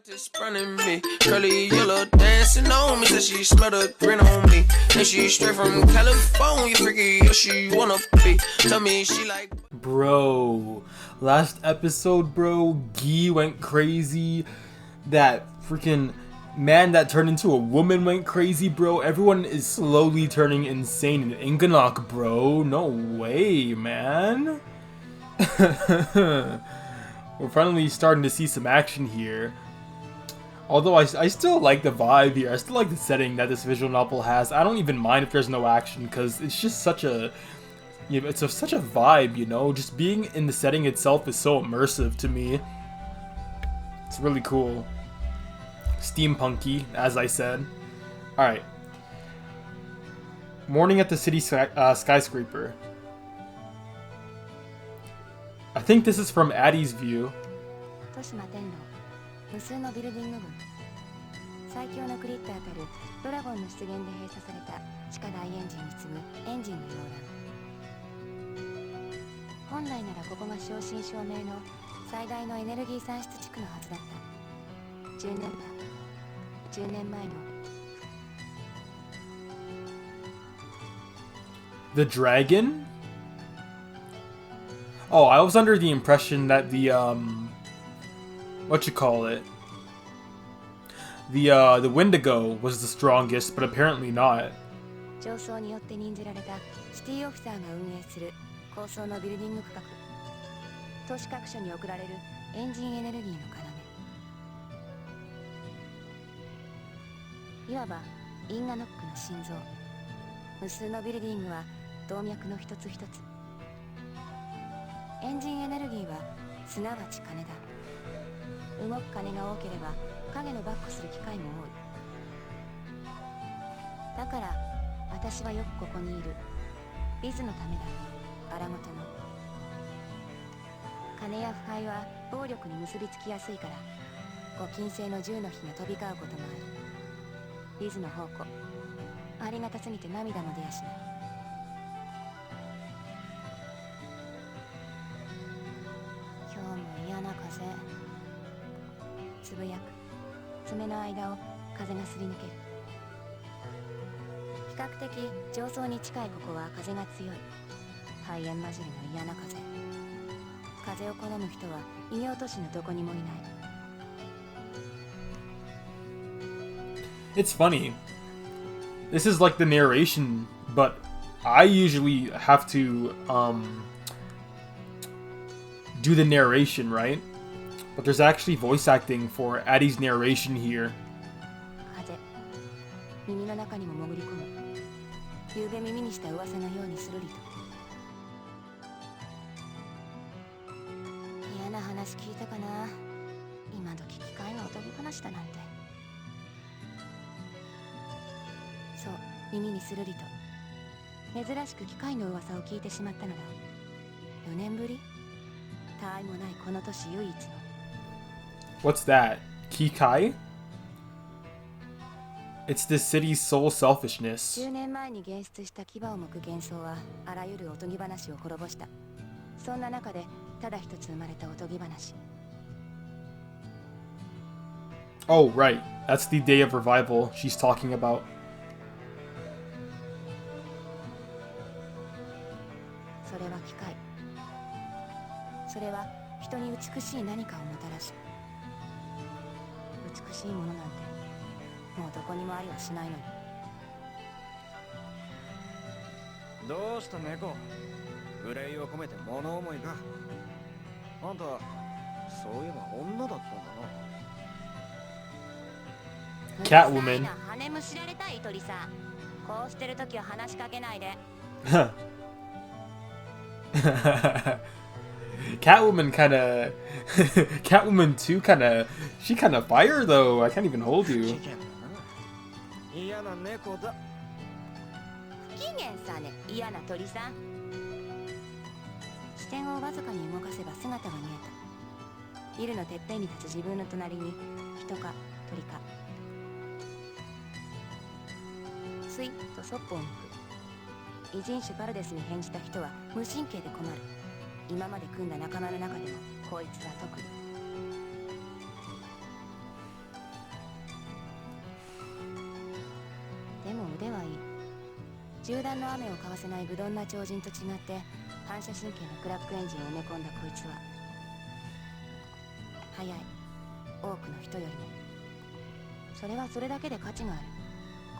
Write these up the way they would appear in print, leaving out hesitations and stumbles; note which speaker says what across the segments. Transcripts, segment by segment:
Speaker 1: Just running me, curly yellow dancing on me. Said she smelled a grin on me, and she straight from California. Freaky, yeah, she wanna be. Tell me she like.
Speaker 2: Bro, last episode, bro, Guy went crazy. That freaking man that turned into a woman went crazy, bro. Everyone is slowly turning insane in Inganock, bro. No way, man. We're finally starting to see some action here. Although I still like the vibe here. I still like the setting that this visual novel has. I don't even mind if there's no action, because it's just such a... such a vibe, you know? Just being in the setting itself is so immersive to me. It's really cool. Steampunky, as I said. Alright. Morning at the city skyscraper. I think this is from Addie's view.
Speaker 3: 無数のビルディング群、最強のクリッターたるドラゴンの出現で閉鎖された地下大エンジンに次ぐエンジンの溶断。本来ならここが正真正銘の最大のエネルギー産出地区のはずだった。10年前の
Speaker 2: The dragon? Oh, I was under the impression that the what you call it? The Wendigo was the strongest, but apparently not.
Speaker 3: 上層によって任じられたシティオフィサーが運営する高層のビルディング区画。都市各所に送られるエンジンエネルギーの要。いわばインガノックの心臓。無数のビルディングは動脈の一つ一つ。エンジンエネルギーはすなわち金だ。動く金が多ければ影のバックする機会も多い。だから私はよくここにいる。リズのためだ。荒ごとの金や腐敗は暴力に結びつきやすいから、ご金星の銃の火が飛び交うこともある。リズの宝庫、ありがたすぎて涙も出やしない。今日も嫌な風。つぶやく。爪の間を風がすり抜ける。比較的上層に近いここは風が強い。肺炎混じりの嫌な風。風を好む人は異形都市のどこにもいない。
Speaker 2: It's funny. This is like the narration, but I usually have to do the narration, right? But there's actually voice acting for Addie's narration here.
Speaker 3: 風、耳の中にも潜り込む。夕べ耳にした噂のようにするりと。嫌な話聞いたかな。今時機械のおとぎ話だなんて。そう、耳にするりと。珍しく機械の噂を聞いてしまったのだ。4年ぶり？他愛もないこの都市唯一の。
Speaker 2: What's that? Kikai? It's the city's sole selfishness.
Speaker 3: 10年前に現出した牙を剥く幻想はあらゆるおとぎ話を滅ぼした。そんな中でただ一つ生まれたおとぎ話。
Speaker 2: Oh, right. That's the day of revival she's talking about.
Speaker 3: それは機械。それは人に美しい何かをもたらす。美しいものなんてもうどこにもありはしないのに。
Speaker 4: どうした猫？憂いを込めて物思いか。あんたそういえば女だったんだな。
Speaker 2: Catwoman.
Speaker 3: 羽むしられたい鳥さ。こうしてるときは話しかけないで。
Speaker 2: Catwoman kinda... Catwoman 2 kinda... She kinda fire though. I can't even hold you.
Speaker 4: 嫌な猫だ。
Speaker 3: 不機嫌さね、嫌な鳥さん。視点をわずかに動かせば姿が見えた。ビルのてっぺんに立つ自分の隣に人か鳥か。スイッとそっぽを向く。異人種パルデスに変じた人は無神経で困る。今まで組んだ仲間の中でもこいつは特に。銃弾の雨をかわせない愚鈍な超人と違って反射神経のクラックエンジンを埋め込んだこいつは速い、多くの人よりも。それはそれだけで価値がある。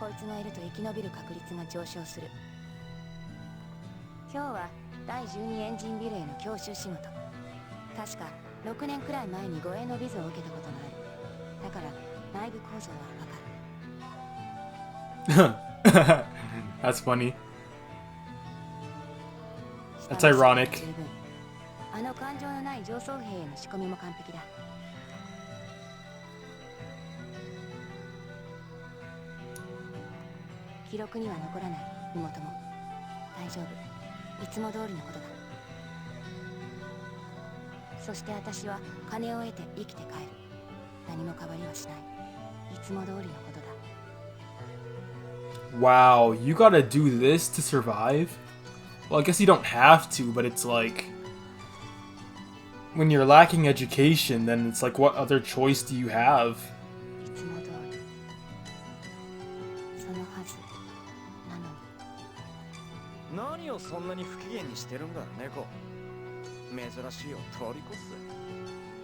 Speaker 3: こいつがいると生き延びる確率が上昇する。今日は第12エンジンビルへの教習仕事。確か6年くらい前に護衛のビズを受けたことがある。だから内部構造はわかる。
Speaker 2: That's funny. That's ironic.
Speaker 3: あの感情のない上層兵への仕込みも完璧だ。記録には残らない。妹も大丈夫、いつも通りのことだ。そして私は金を得て生きて帰る。何も変わりはしない。いつも通りのことだ。
Speaker 2: Wow, you gotta do this to survive? Well, I guess you don't have to, but it's like... When you're lacking education, then it's like, what other choice do you have?
Speaker 3: いつも通り。そのはずなのに。
Speaker 4: 何をそんなに不機嫌にしてるんだ猫。珍しいよ、通り越す。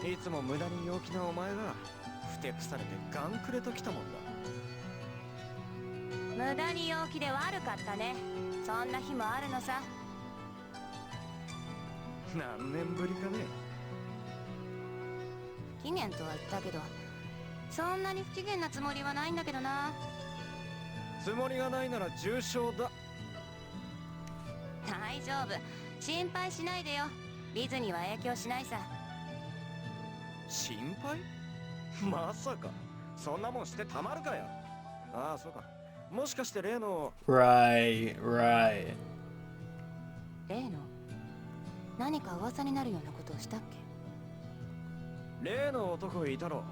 Speaker 4: いつも無駄に陽気なお前がふてくされてガンくれときたもんだ。
Speaker 3: 無駄に陽気で悪かったね。そんな日もあるのさ。
Speaker 4: 何年ぶりかね。
Speaker 3: 不機嫌とは言ったけど、そんなに不機嫌なつもりはないんだけどな。
Speaker 4: つもりがないなら重症だ。
Speaker 3: 大丈夫、心配しないでよ。ビズには影響しないさ。
Speaker 4: 心配？まさかそんなもんしてたまるかよ。ああ、そうか。もしかして例の
Speaker 2: Right.
Speaker 3: 例の何か噂になるようなことをしたっけ？
Speaker 4: 例の男いたろ。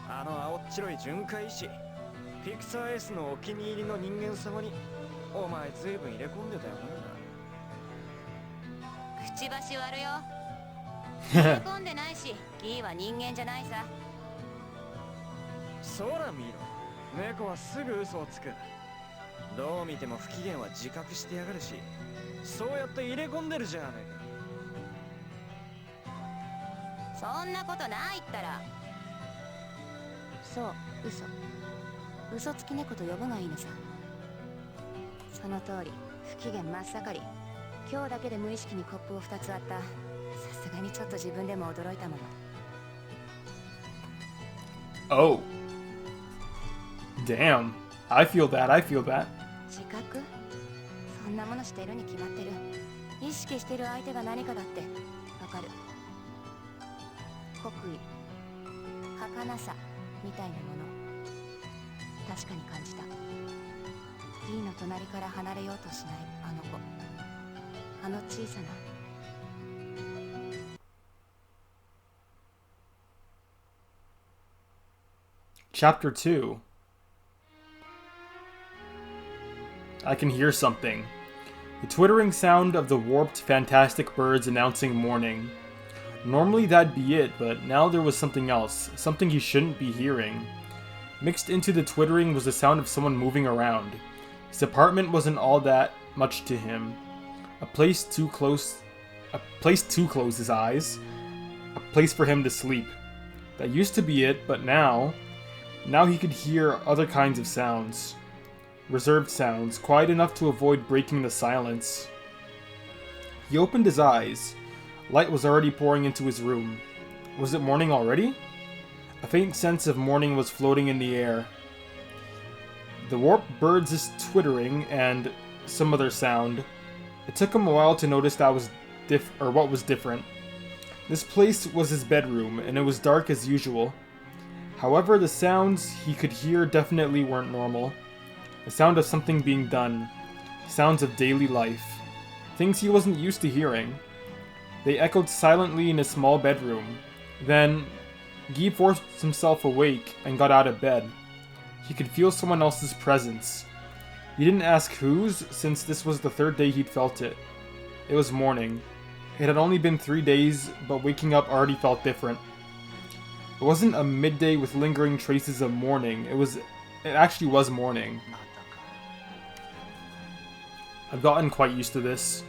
Speaker 4: あの青っ白い巡回士、ピクサー S のお気に入りの人間様にお前ずいぶん入れ込んでたよな。
Speaker 3: くちばし割るよ。入れ込んでないし、ギーは人間じゃないさ。
Speaker 4: そら見ろ、猫はすぐ嘘をつく。どう見ても不機嫌は自覚してやがるし、そうやって入れ込んでるじゃねえか。
Speaker 3: そんなことないったら。そう、嘘つき猫と呼ぶがいいのさ。その通り、不機嫌真っ盛り。今日だけで無意識にコップを2つ割った。さすがにちょっと自分でも驚いたもの。
Speaker 2: Oh. Damn. I feel that.
Speaker 3: 自覚？そんなものしてるに決まってる。意識してる相手が何かだってわかる。国威、儚さみたいなもの、確かに感じた。ギーの隣から離れようとしないあの子、あの小さな。
Speaker 2: Chapter 2. I can hear something. The twittering sound of the warped, fantastic birds announcing morning. Normally that'd be it, but now there was something else, something he shouldn't be hearing. Mixed into the twittering was the sound of someone moving around. His apartment wasn't all that much to him. A place too close his eyes. A place for him to sleep. That used to be it, but now he could hear other kinds of sounds. Reserved sounds, quiet enough to avoid breaking the silence. He opened his eyes. Light was already pouring into his room. Was it morning already? A faint sense of morning was floating in the air. The warped birds' twittering and some other sound. It took him a while to notice what was different. This place was his bedroom, and it was dark as usual. However, the sounds he could hear definitely weren't normal. The sound of something being done. Sounds of daily life. Things he wasn't used to hearing. They echoed silently in his small bedroom. Then, Guy forced himself awake and got out of bed. He could feel someone else's presence. He didn't ask whose, since this was the third day he'd felt it. It was morning. It had only been 3 days, but waking up already felt different. It wasn't a midday with lingering traces of morning. It actually was morning. I've gotten quite used to this.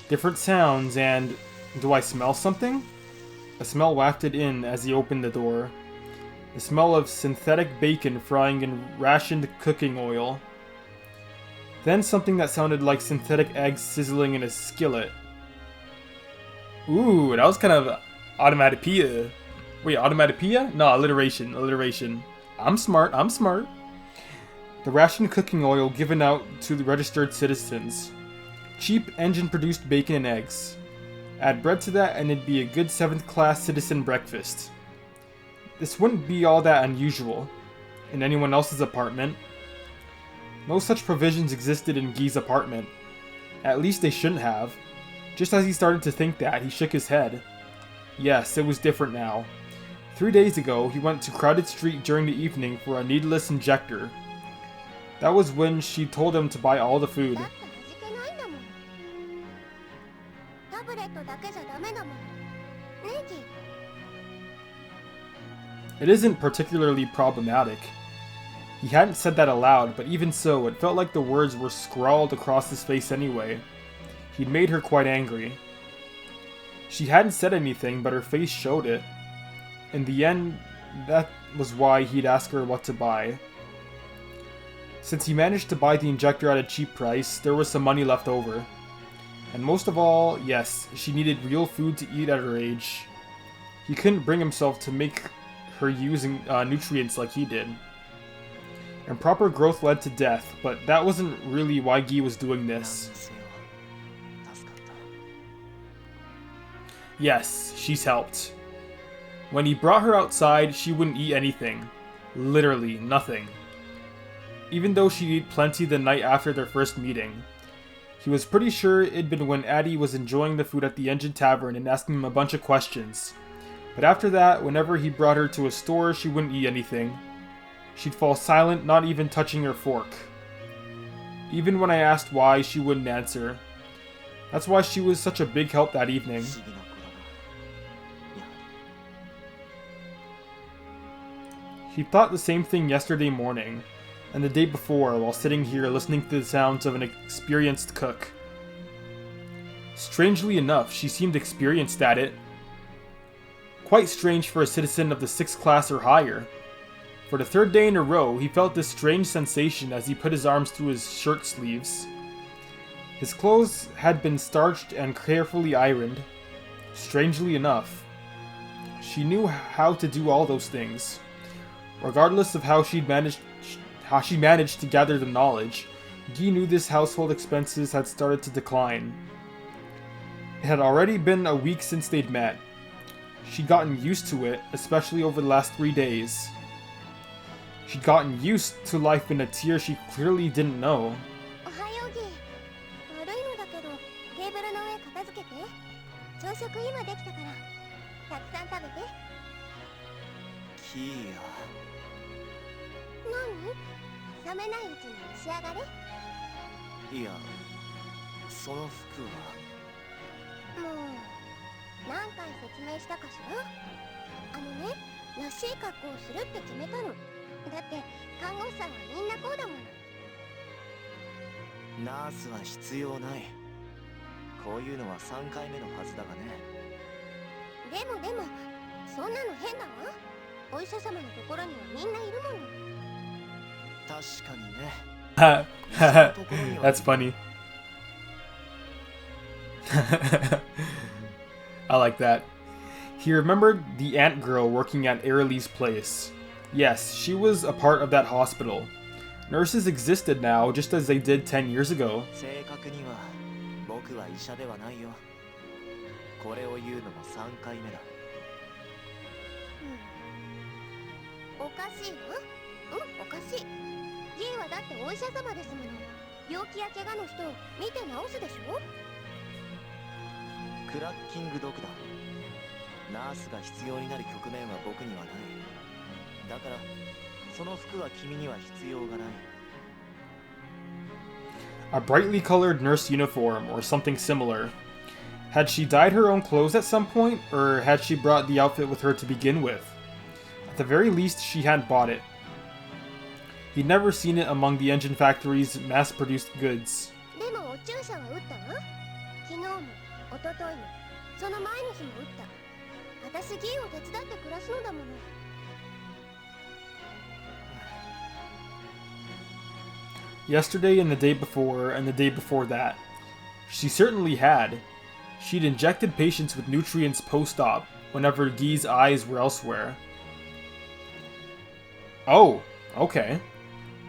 Speaker 2: Different sounds and... Do I smell something? A smell wafted in as he opened the door. The smell of synthetic bacon frying in rationed cooking oil. Then something that sounded like synthetic eggs sizzling in a skillet. Ooh, that was kind of automatopoeia. Wait, automatopoeia? No, alliteration. I'm smart. The rationed cooking oil given out to the registered citizens. Cheap engine-produced bacon and eggs. Add bread to that and it'd be a good 7th class citizen breakfast. This wouldn't be all that unusual in anyone else's apartment. No such provisions existed in Guy's apartment. At least they shouldn't have. Just as he started to think that, he shook his head. Yes, it was different now. 3 days ago, he went to Crowded Street during the evening for a needless injector. That was when she told him to buy all the food. It isn't particularly problematic. He hadn't said that aloud, but even so, it felt like the words were scrawled across his face anyway. He'd made her quite angry. She hadn't said anything, but her face showed it. In the end, that was why he'd ask her what to buy. Since he managed to buy the injector at a cheap price, there was some money left over. And most of all, yes, she needed real food to eat at her age. He couldn't bring himself to make her using nutrients like he did. Improper growth led to death, but that wasn't really why Guy was doing this. Yes, she's helped. When he brought her outside, she wouldn't eat anything. Literally nothing. Even though she'd eat plenty the night after their first meeting. He was pretty sure it'd been when Addie was enjoying the food at the Engine Tavern and asking him a bunch of questions. But after that, whenever he brought her to a store, she wouldn't eat anything. She'd fall silent, not even touching her fork. Even when I asked why, she wouldn't answer. That's why she was such a big help that evening. He thought the same thing yesterday morning, and the day before while sitting here listening to the sounds of an experienced cook. Strangely enough, she seemed experienced at it. Quite strange for a citizen of the 6th class or higher. For the 3rd day in a row, he felt this strange sensation as he put his arms through his shirt sleeves. His clothes had been starched and carefully ironed. Strangely enough, she knew how to do all those things. Regardless of how she managed to gather the knowledge, Guy knew this household expenses had started to decline. It had already been a week since they'd met. She'd gotten used to it, especially over the last 3 days. She'd gotten used to life in a tier she clearly didn't know. That's funny. I like that. He remembered the ant girl working at Airlie's place. Yes, she was a part of that hospital. Nurses existed now, just as they did 10 years ago. A brightly colored nurse uniform, or something similar. Had she dyed her own clothes at some point, or had she brought the outfit with her to begin with? At the very least, she hadn't bought it. He'd never seen it among the engine factory's mass-produced goods.
Speaker 5: でもお注射は打ったわ。昨日も一昨日もその前の日も打った。私ギーを手伝って暮らすのだもの。
Speaker 2: Yesterday and the day before and the day before that. She certainly had. She'd injected patients with nutrients post-op whenever Guy's eyes were elsewhere. Oh, okay.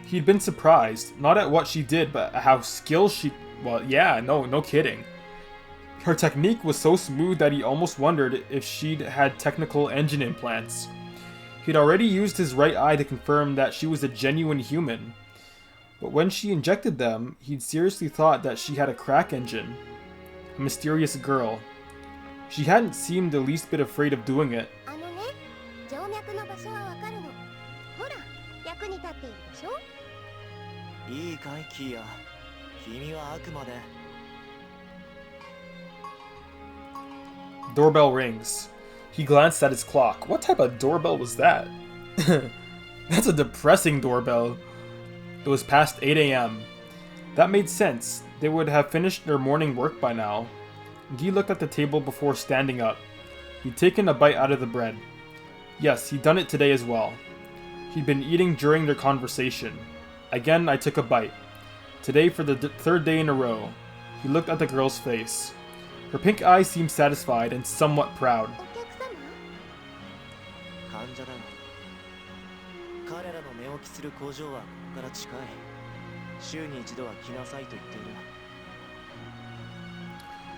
Speaker 2: He'd been surprised, not at what she did, but at how skilled she... Well, yeah, no kidding. Her technique was so smooth that he almost wondered if she'd had technical engine implants. He'd already used his right eye to confirm that she was a genuine human. But when she injected them, he'd seriously thought that she had a crack engine. A mysterious girl. She hadn't seemed the least bit afraid of doing it.
Speaker 5: あのね、静脈の場所はわかるの。ほら、役に立っているでしょ。
Speaker 4: いいかいキア、君はあくまで。
Speaker 2: Doorbell rings. He glanced at his clock. What type of doorbell was that? That's a depressing doorbell. It was past 8 a.m. That made sense. They would have finished their morning work by now. Guy looked at the table before standing up. He'd taken a bite out of the bread. Yes, he'd done it today as well. He'd been eating during their conversation. Again, I took a bite. Today for the third day in a row. He looked at the girl's face. Her pink eyes seemed satisfied and somewhat proud.
Speaker 5: お客様？
Speaker 4: 患者だ。彼らの寝起きする工場はここから近い。週に一度は来なさいと言っている。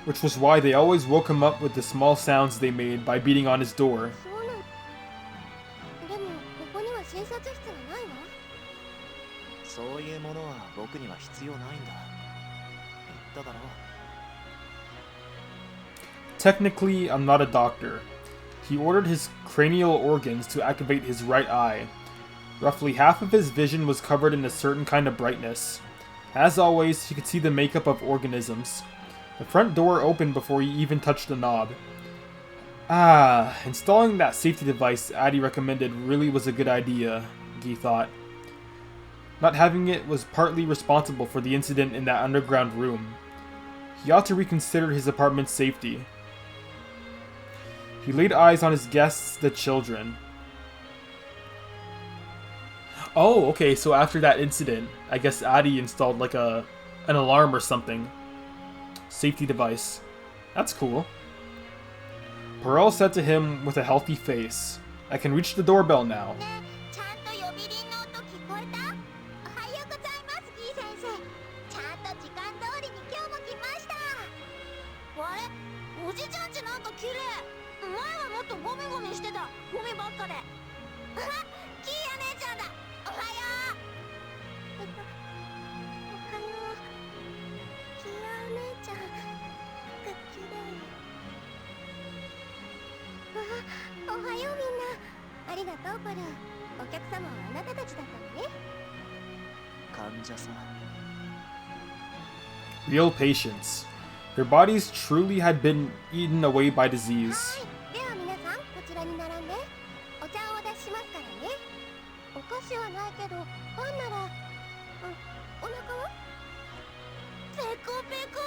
Speaker 2: Which was why they always woke him up with the small sounds they made by beating on his door.
Speaker 5: そうなの。でもここには診察室がないわ。
Speaker 4: そういうものは僕には必要ないんだ。言っただろう。
Speaker 2: Technically, I'm not a doctor. He ordered his cranial organs to activate his right eye. Roughly half of his vision was covered in a certain kind of brightness. As always, he could see the makeup of organisms. The front door opened before he even touched the knob. Ah, installing that safety device Addie recommended really was a good idea, Guy thought. Not having it was partly responsible for the incident in that underground room. He ought to reconsider his apartment's safety. He laid eyes on his guests, the children. Oh, okay, so after that incident, I guess Addie installed like an alarm or something. Safety device. That's cool. Pearl said to him with a healthy face, I can reach the doorbell now.
Speaker 5: ねえ、ちゃんと呼び鈴の音聞こえた？おはようございます、ギー先生。ちゃんと時間通りに今日も来ました。あれ、おじちゃんちなんか綺麗。前はもっとゴミゴミしてた。ゴミばっかで。あ、キーヤ姉ちゃんだ。おはよう。おはよう。キーヤ姉ちゃんが綺麗。あ、おはようみんな。ありがとうパル。お客様はあなたたちだったのね。
Speaker 4: 患者さん。
Speaker 2: Real patients. Their bodies truly had been eaten away by disease.
Speaker 5: はい。では皆さんこちらに並んで。お茶をお出ししますからね。お菓子はないけどパンなら。お腹は？ペコペコ。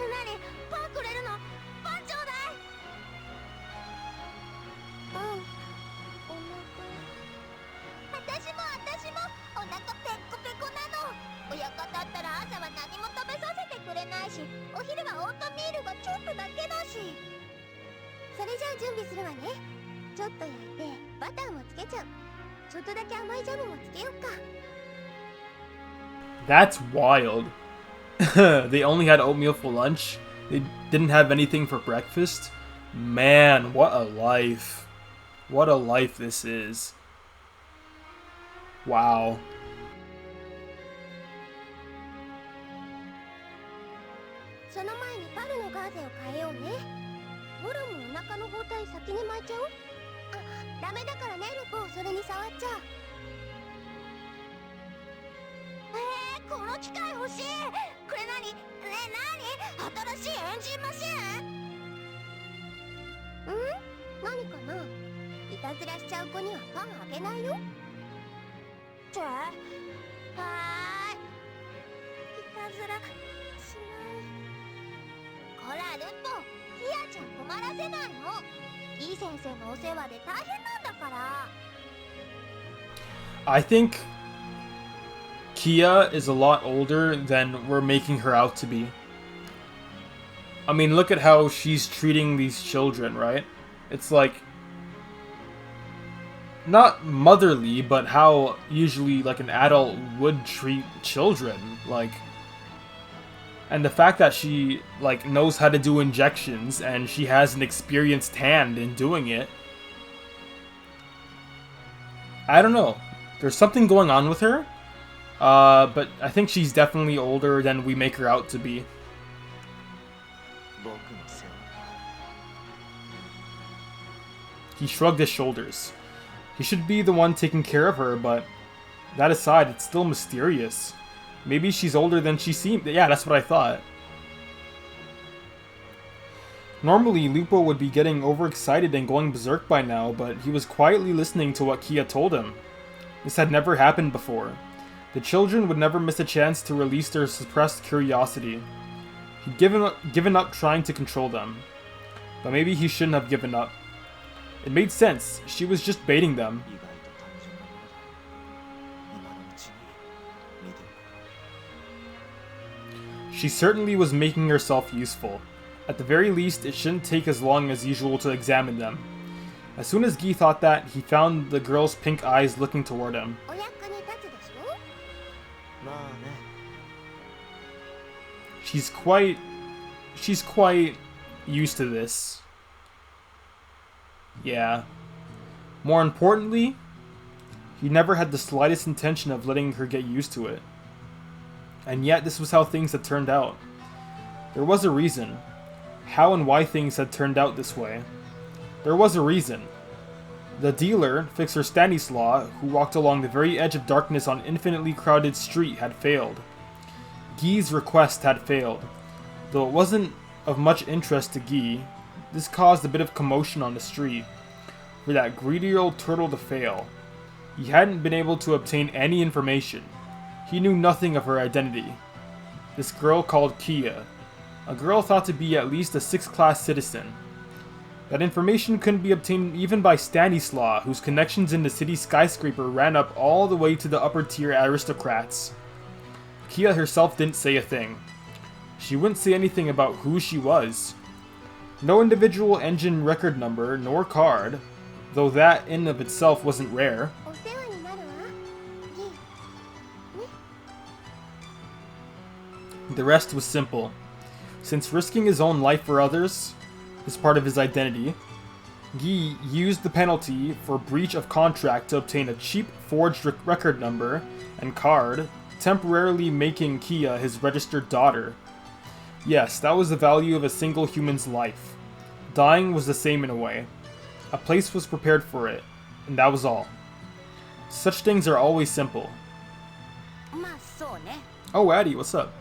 Speaker 5: なにパンくれるの？パンちょうだい。お腹。私もお腹ペッコペコなの。親方だったら朝は何も食べさせてくれないし、お昼はオートミールがちょっとだけだし。それじゃあ準備するわね。ちょっと焼いてバターもつけちゃう。ちょっとだけ甘いジャムもつけようか。
Speaker 2: That's wild. They only had oatmeal for lunch. They didn't have anything for breakfast. Man, what a life. What a life this is. Wow.
Speaker 5: その前にパルのガーゼを変えようね。ボロもお腹の包帯先に巻いちゃう？あ、ダメだからねルポ、それに触っちゃう。この機械欲しい。これ何？ねえ何？新しいエンジンマシン？何かな？いたずらしちゃう子にはパンあげないよ。ちちゃい。はーい。いたずらしない。こらルポ、キアちゃん困らせないの。いい先生のお世話で大変なんだから。
Speaker 2: I think Kia is a lot older than we're making her out to be. I mean, look at how she's treating these children, right? It's like, not motherly, but how usually like an adult would treat children, like. And the fact that she like knows how to do injections and she has an experienced hand in doing it. I don't know. There's something going on with her. But I think she's definitely older than we make her out to be. He shrugged his shoulders. He should be the one taking care of her, but that aside, it's still mysterious. Maybe she's older than she seemed. Yeah, that's what I thought. Normally, Lupo would be getting overexcited and going berserk by now, but he was quietly listening to what Kia told him. This had never happened before. The children would never miss a chance to release their suppressed curiosity. He'd given up trying to control them. But maybe he shouldn't have given up. It made sense. She was just baiting them. She certainly was making herself useful. At the very least, it shouldn't take as long as usual to examine them. As soon as Guy thought that, he found the girl's pink eyes looking toward him. She's quite used to this. Yeah. More importantly, he never had the slightest intention of letting her get used to it. And yet, this was how things had turned out. There was a reason. How and why things had turned out this way. There was a reason. The dealer, Fixer Stanislaw, who walked along the very edge of darkness on infinitely crowded street, had failed. Guy's request had failed. Though it wasn't of much interest to Guy, this caused a bit of commotion on the street. For that greedy old turtle to fail. He hadn't been able to obtain any information. He knew nothing of her identity. This girl called Kia. A girl thought to be at least a 6th class citizen. That information couldn't be obtained even by Stanislaw, whose connections in the city skyscraper ran up all the way to the upper tier aristocrats. Kia herself didn't say a thing. She wouldn't say anything about who she was. No individual engine record number nor card, though that in of itself wasn't rare. The rest was simple. Since risking his own life for others is part of his identity, Guy used the penalty for breach of contract to obtain a cheap forged record number and card, temporarily making Kia his registered daughter. Yes, that was the value of a single human's life. Dying was the same in a way. A place was prepared for it, and that was all. Such things are always simple. Oh, Addie, what's up?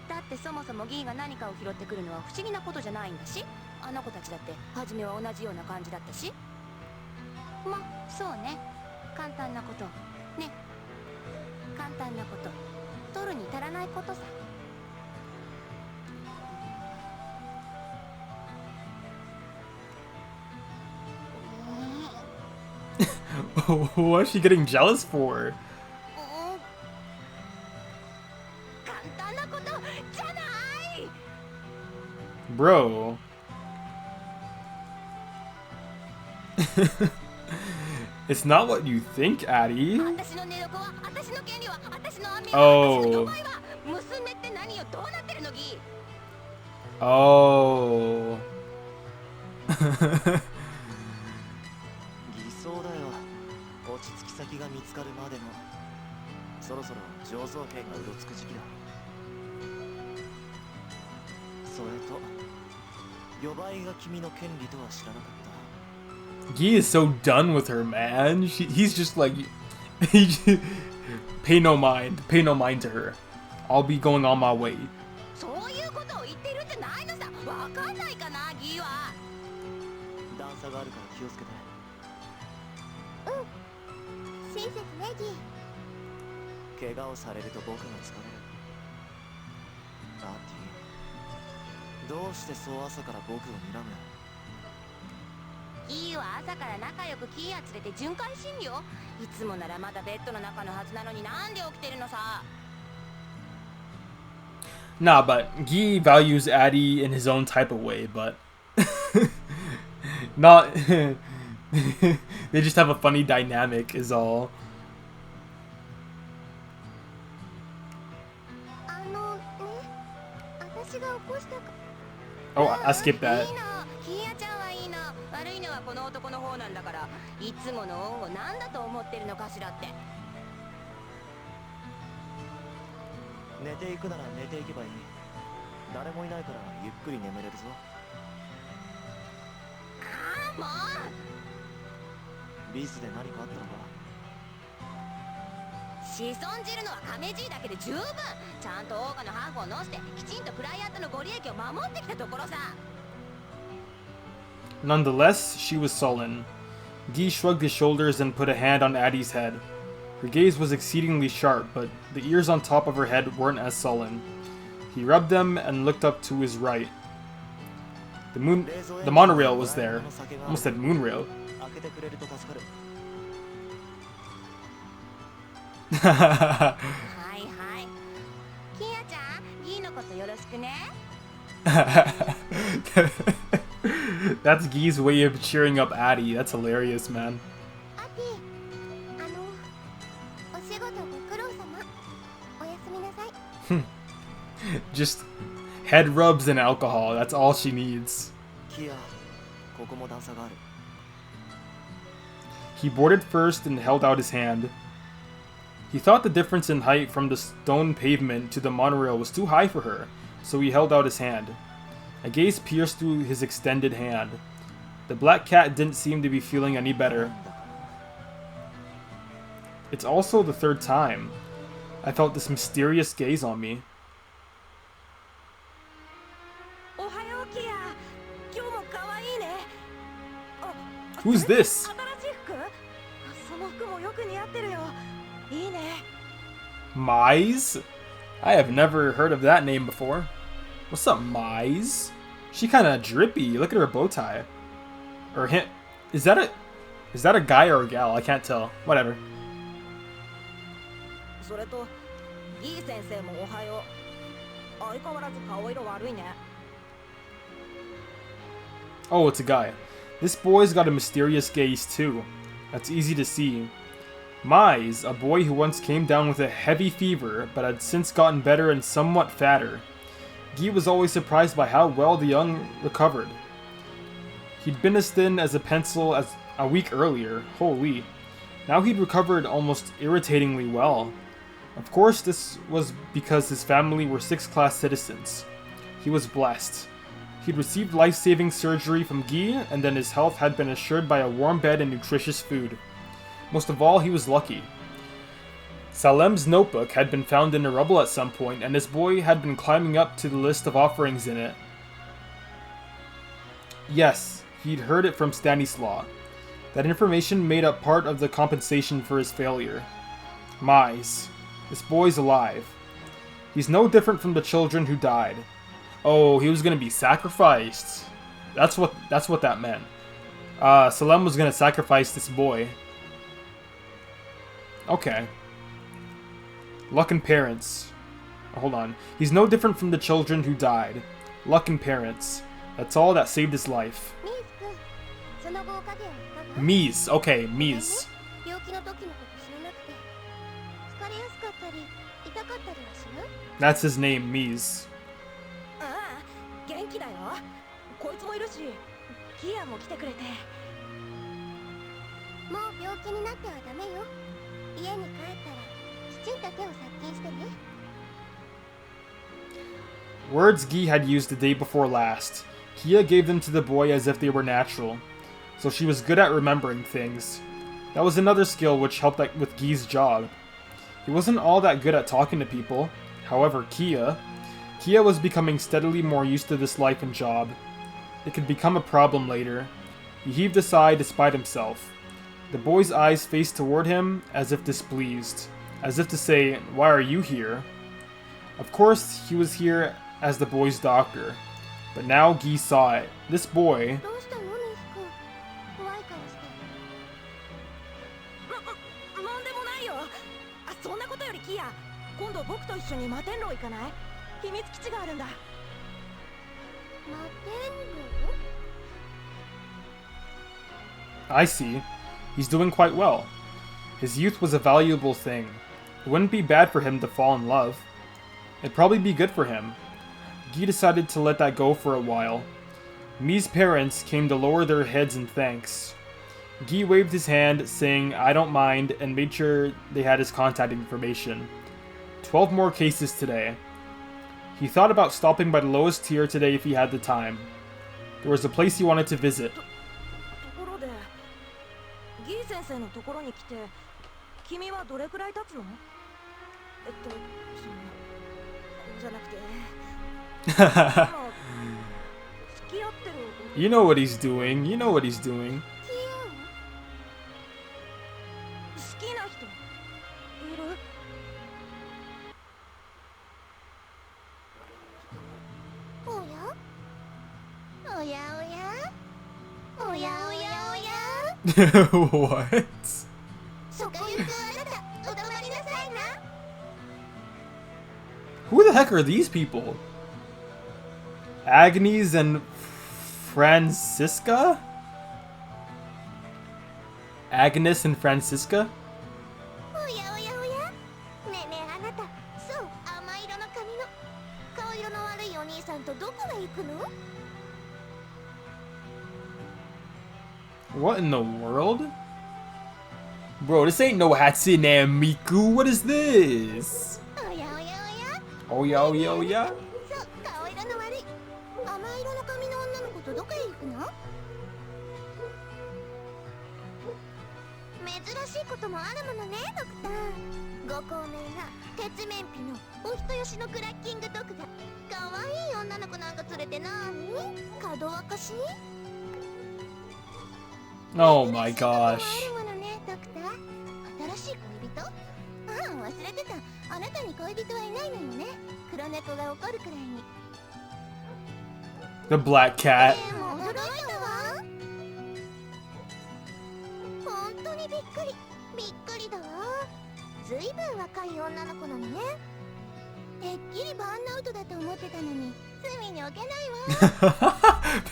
Speaker 3: だってそもそもギーが何かを拾ってくるのは不思議なことじゃないんだし、あの子たちだって初めは同じような感じだったし。ま、そうね。簡単なこと。ね。簡単なこと。取るに足らないことさ。
Speaker 2: What's she getting jealous for? Bro. It's not what you think, Addie. Oh. Oh. Guy is so done with her, man. He's just like, pay no mind to her. I'll be going on my way.
Speaker 5: 切ねギー。
Speaker 4: 怪我をされると僕が疲れる。アーティ、どうしてそう朝から僕を睨む？
Speaker 3: ギーは朝から仲良くキーヤ連れて巡回診療。いつもならまだベッドの中のはずなのになんで起きてるのさ。
Speaker 2: Nah, but Guy values Addie in his own type of way, but not. They just have a funny dynamic, is all.
Speaker 5: 私が起こしたか。
Speaker 2: Oh, I skipped that.
Speaker 3: いいの、キーヤちゃんはいいの。悪いのはこの男の方なんだから。いつもの恩を何だと思ってるのかしらって。
Speaker 4: 寝ていくなら寝ていけばいい。誰もいないからゆっくり眠れるぞ。
Speaker 3: ああ、もう。
Speaker 4: リスで何かあったのか？
Speaker 3: 子孫汁のは亀爺だけで十分。ちゃんとオーガのハーフを乗せてきちんとクライアントのご利益を守ってきたところさ。
Speaker 2: Nonetheless, she was sullen. Guy shrugged his shoulders and put a hand on Addie's head. Her gaze was exceedingly sharp, but the ears on top of her head weren't as sullen. He rubbed them and looked up to his right. The monorail was there. Almost said moonrail.
Speaker 4: 開けてくれると助かる。
Speaker 3: はいはい。キーヤちゃん、ギーのことよろしくね。
Speaker 2: That's Guy's way of cheering up Addie. That's hilarious, man.
Speaker 5: アティ、お仕事ご苦労様。おやすみなさい。
Speaker 2: Just head rubs and alcohol. That's all she needs.
Speaker 4: キア、ここも段差がある。
Speaker 2: He boarded first and held out his hand. He thought the difference in height from the stone pavement to the monorail was too high for her, so he held out his hand. A gaze pierced through his extended hand. The black cat didn't seem to be feeling any better. It's also the third time I felt this mysterious gaze on me.
Speaker 3: おはようキーヤ。今日も可愛いね。あ、
Speaker 2: Who's this?
Speaker 3: 新しい服？その服もよく似合ってるよ。いいね。
Speaker 2: Mize? I have never heard of that name before. What's up, Mize? She kinda drippy. Look at her bow tie. Or him. Is that a guy or a gal? I can't tell. Whatever.
Speaker 3: それと、ギー先生もおはよう。相変わらず顔色悪いね。
Speaker 2: Oh, it's a guy. This boy's got a mysterious gaze too. That's easy to see. Mize, a boy who once came down with a heavy fever, but had since gotten better and somewhat fatter. Guy was always surprised by how well the young recovered. He'd been as thin as a pencil as a week earlier. Holy. Now he'd recovered almost irritatingly well. Of course, this was because his family were 6th-class citizens. He was blessed. He'd received life-saving surgery from Guy, and then his health had been assured by a warm bed and nutritious food. Most of all, he was lucky. Salem's notebook had been found in the rubble at some point, and this boy had been climbing up to the list of offerings in it. Yes, he'd heard it from Stanislaw. That information made up part of the compensation for his failure. Mize. This boy's alive. He's no different from the children who died. Oh, he was gonna be sacrificed. That's what that meant. Salem was gonna sacrifice this boy. Okay. Luck and parents. Oh, hold on. He's no different from the children who died. Luck and parents. That's all that saved his life.
Speaker 5: ミース君、その後お加減はいかが？
Speaker 2: Mies. Okay, Mies.
Speaker 5: 病気の時のこと知らなくて、疲れやすかったり痛かったりはしない？
Speaker 2: That's his name, Mies.
Speaker 3: ああ、元気だよ。こいつもいるし、キアも来てくれて。
Speaker 5: もう病気になってはダメよ。家に帰ったらきちんと手を殺菌してね。
Speaker 2: Words Guy had used the day before last. Kia gave them to the boy as if they were natural. So she was good at remembering things. That was another skill which helped with Guy's job. He wasn't all that good at talking to people. However, Kia was becoming steadily more used to this life and job. It could become a problem later. He heaved a sigh despite himself. The boy's eyes faced toward him as if displeased, as if to say, "Why are you here?" Of course, he was here as the boy's doctor. But now Guy saw it. This boy,
Speaker 5: どうしたのネス君怖い顔して
Speaker 3: なんでもないよ。あ、そんなことよりキア、今度僕と一緒に摩天楼行かない？秘密基地があるんだ。
Speaker 5: 摩天楼
Speaker 2: I see. He's doing quite well. His youth was a valuable thing. It wouldn't be bad for him to fall in love. It'd probably be good for him. Guy decided to let that go for a while. Mi's parents came to lower their heads in thanks. Guy waved his hand, saying, "I don't mind," and made sure they had his contact information. 12 more cases today. He thought about stopping by the lowest tier today if he had the time. There was a place he wanted to visit.
Speaker 3: ところで、ギー先生のところに来て、君はどれくらい経つの？その、こうじゃなくて、今付き合ってる。
Speaker 2: You know what he's doing. You know what he's doing.
Speaker 3: 好きな人いる？
Speaker 5: おやおやおやおやおやおや
Speaker 2: What?
Speaker 5: そこゆくあなたお止まりなさいな
Speaker 2: Who the heck are these people? Agnes and Francisca? Agnes and Francisca?
Speaker 5: おやおやおやねえねえあなたそう甘い色の髪の顔色の悪いお兄さんとどこへ行くの
Speaker 2: What in the world? Bro, this ain't no Hatsune Miku. What is this?
Speaker 5: おやおや
Speaker 2: Oh yeah, oh yeah, oh yeah.
Speaker 5: そう顔色の悪い甘い色の髪の女の子とどこへ行くの珍しいこともあるものねドクターご高名な鉄面皮のお人よしのクラッキングドクターかわいい女の子なんか連れてなーにかどわかし
Speaker 2: Oh my gosh.
Speaker 5: あるものねドクター新しい恋人ああ忘れてたあなたに恋人はいないのよね黒猫が怒るくらいに
Speaker 2: The black cat.
Speaker 5: も驚いたわ本当にびっくりだわずいぶん若い女の子なのねてっきりバーンアウトだと思ってたのに罪に置けないわ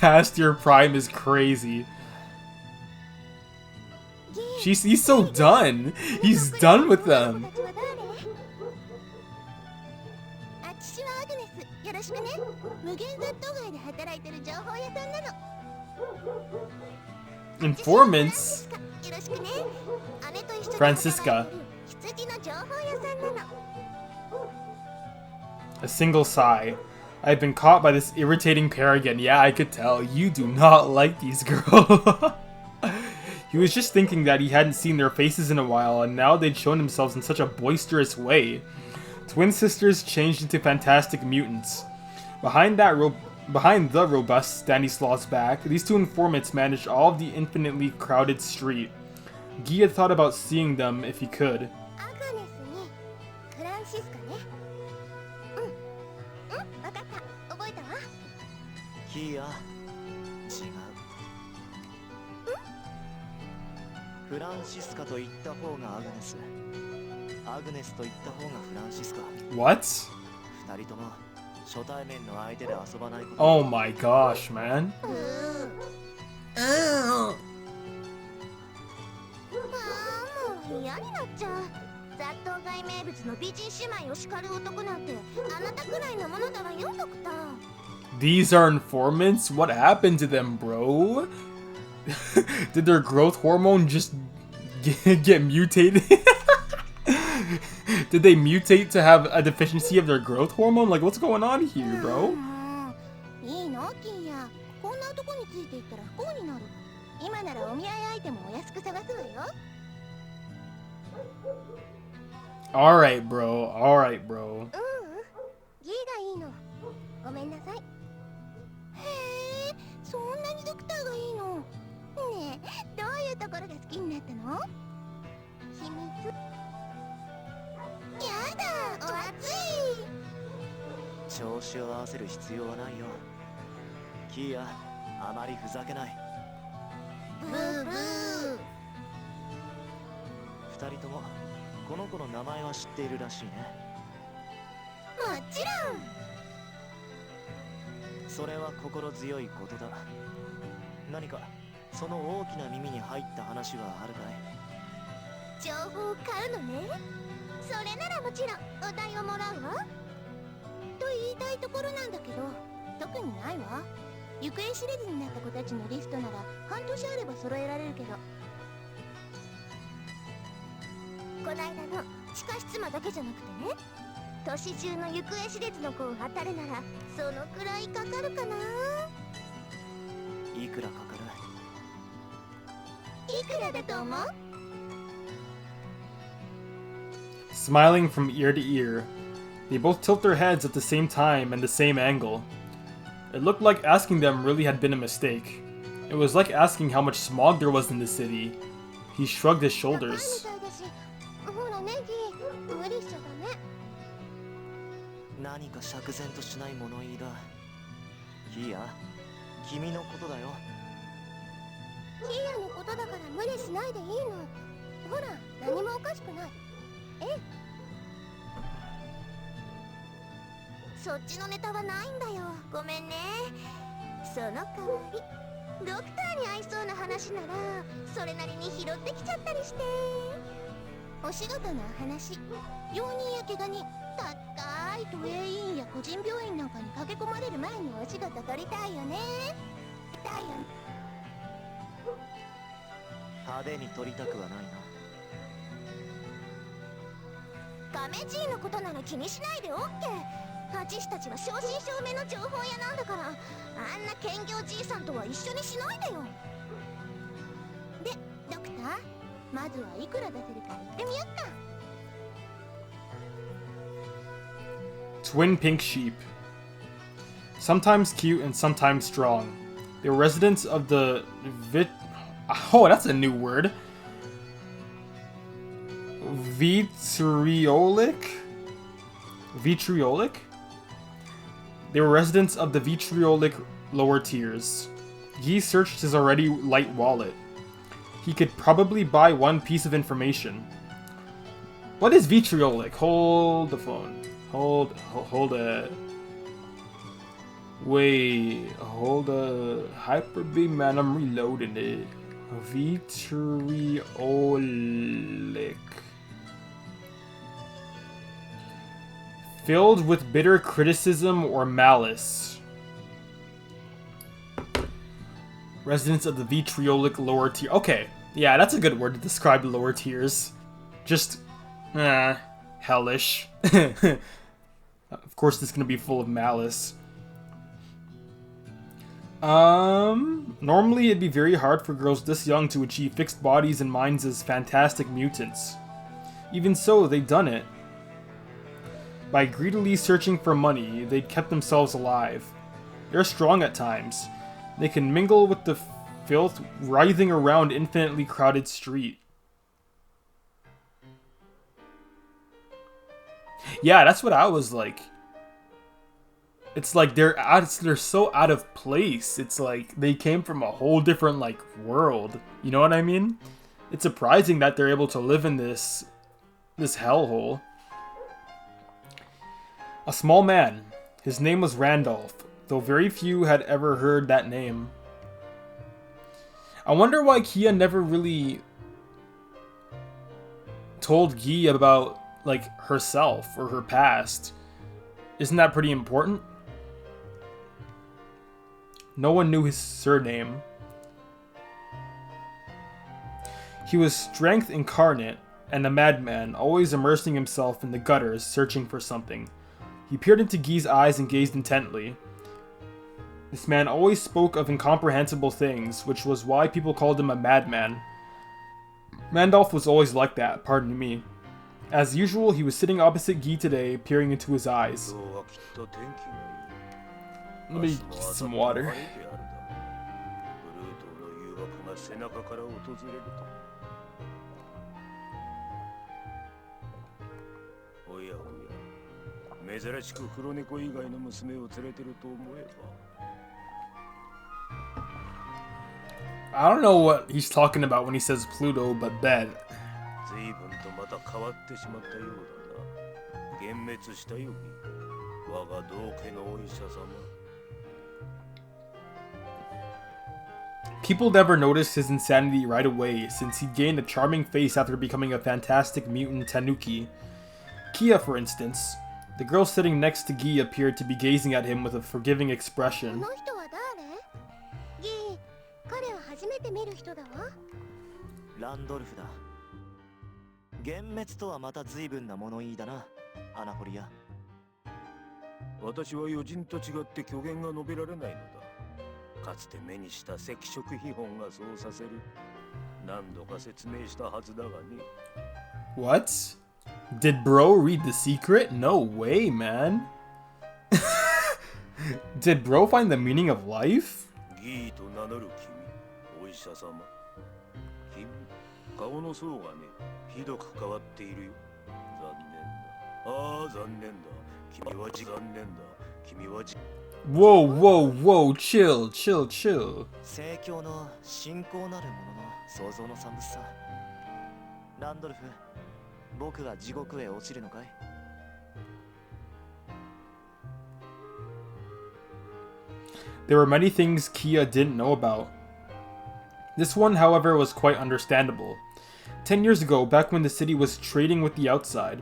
Speaker 2: Past your prime is crazy. He's so done. He's done with them.
Speaker 5: あちしはアグネスよろしくね無限雑踏街で働いてる情報屋さんなの
Speaker 2: Informants?
Speaker 5: よろしくね姉と一緒に
Speaker 2: Francisca.
Speaker 5: 羊の情報屋さんなの
Speaker 2: A single sigh. I've been caught by this irritating pair again. Yeah, I could tell. You do not like these girls. He was just thinking that he hadn't seen their faces in a while, and now they'd shown themselves in such a boisterous way. Twin sisters changed into fantastic mutants. Behind the robust Stanislaus back, these two informants managed all of the infinitely crowded street. Guy had thought about seeing them if he could.
Speaker 5: アグネスにフランシスカねわかった覚えたわ
Speaker 4: キーヤ違うフランシスカと言った方がアグネスアグネスと言った方がフランシスカ
Speaker 2: What?
Speaker 4: 二人とも初対面の相手で遊ばないこと
Speaker 2: Oh my gosh, man.
Speaker 5: あもう嫌になっちゃう雑踏街名物の美人姉妹を叱る男なんてあなたくらいのものだわよドクター
Speaker 2: These are informants? What happened to them, bro? Did their growth hormone just get mutated? Did they mutate to have a deficiency of their growth hormone? Like, what's going on here, bro?
Speaker 5: いいのキンヤこんな男についていったら不幸になる今ならお見合い相手もお安く探すわよ
Speaker 2: Alright, bro. Alright, bro.
Speaker 5: ギーがいいのごめんなさいへえそんなにドクターがいいのねえ、どういうところが好きになったの？秘密？やだ、お熱い。
Speaker 4: 調子を合わせる必要はないよ。キーヤ、あまりふざけない。
Speaker 5: ブーブー。
Speaker 4: 二人ともこの子の名前は知っているらしいね。
Speaker 5: もちろん。
Speaker 4: それは心強いことだ。何かその大きな耳に入った話はあるかい？
Speaker 5: 情報を買うのね。それならもちろんお題をもらうわ。と言いたいところなんだけど、特にないわ。行方知れずになった子たちのリストなら半年あれば揃えられるけど。こないだの地下室魔だけじゃなくてね、年中の行方知れずの子を当たるならそのくらいかかるかな。
Speaker 4: いくらかかる？
Speaker 5: いくらだと思う？
Speaker 2: Smiling from ear to ear, they both tilt their heads at the same time and the same angle. It looked like asking them really had been a mistake. It was like asking how much smog there was in the city. He shrugged his shoulders.
Speaker 5: ほらネギ、無理しちゃダメ。
Speaker 4: 何か釈然としない物言いだ。キーヤ、君のことだよ。
Speaker 5: キーヤのことだから無理しないでいいの。ほら、何もおかしくない。え？そっちのネタはないんだよ。ごめんね。その代わり、ドクターに合いそうな話ならそれなりに拾ってきちゃったりして。お仕事の話、病人や怪我人、高い都営医院や個人病院なんかに駆け込まれる前にお仕事取りたいよね。だよね。
Speaker 4: 派手に取りたくはないな。
Speaker 5: ガメジーのことなら気にしないでオッケー。ハチ師たちは正真正銘の情報屋なんだから、あんな兼業じいさんとは一緒にしないでよ。で、ドクター、まずはいくら出せるか言ってみよっか。
Speaker 2: Twin pink sheep. Sometimes cute and sometimes strong. They were residents of the Oh, that's a new word. Vitriolic? They were residents of the vitriolic lower tiers. He searched his already light wallet. He could probably buy one piece of information. What is vitriolic? Hold the phone. Hold it. Wait, hold a hyper beam, man. I'm reloading it. Vitriolic. Filled with bitter criticism or malice. Residents of the vitriolic lower tier. Okay, yeah, that's a good word to describe the lower tiers. Just, hellish. Of course, this is gonna be full of malice. Normally it'd be very hard for girls this young to achieve fixed bodies and minds as fantastic mutants. Even so, they'd done it. By greedily searching for money, they'd kept themselves alive. They're strong at times. They can mingle with the filth writhing around infinitely crowded street. Yeah, that's what I was like. It's like they're so out of place. It's like they came from a whole different like world. You know what I mean? It's surprising that they're able to live in this hellhole. A small man. His name was Randolph, though very few had ever heard that name. I wonder why Kia never really told Guy about like herself or her past. Isn't that pretty important? No one knew his surname. He was strength incarnate and a madman, always immersing himself in the gutters, searching for something. He peered into Guy's eyes and gazed intently. This man always spoke of incomprehensible things, which was why people called him a madman. Randolph was always like that, pardon me. As usual, he was sitting opposite Guy today, peering into his eyes. Let me get some water.
Speaker 6: 背中から訪れると。おやおや、珍しく黒猫以外の娘を連れてると思えば。
Speaker 2: I don't know what he's talking about when he says Pluto, but bet.
Speaker 6: 随分とまた変わってしまったようだな。幻滅したよぎ、我が同家のお医者様。
Speaker 2: People never noticed his insanity right away, since he gained a charming face after becoming a fantastic mutant tanuki. Kia, for instance. The girl sitting next to Gi appeared to be gazing at him with a forgiving
Speaker 5: こ
Speaker 2: expression.
Speaker 5: の人は誰？ギー、彼は初めて見る人だわ。
Speaker 4: ランドルフだ。幻滅とはまた随分な物言いだな、アナホリア。
Speaker 6: 私は余人と違って虚言が述べられないのだ。かつて目にした赤色秘本がそうさせる。何度か説明したはずだがね。
Speaker 2: What? Did bro read the secret? No way, man. Did bro find the meaning of life?
Speaker 6: ギーと名乗る君、お医者様。君、顔の層がね、ひどく変わっているよ。残念だ。ああ、残念だ。君は残念だ。君は
Speaker 2: Whoa, whoa, whoa, chill, chill, chill.
Speaker 4: 聖教の信仰なるものの創造の産物さ。ランドルフ、僕が地獄へ落ちるのかい？
Speaker 2: There were many things Kia didn't know about. This one, however, was quite understandable. 10 years ago, back when the city was trading with the outside,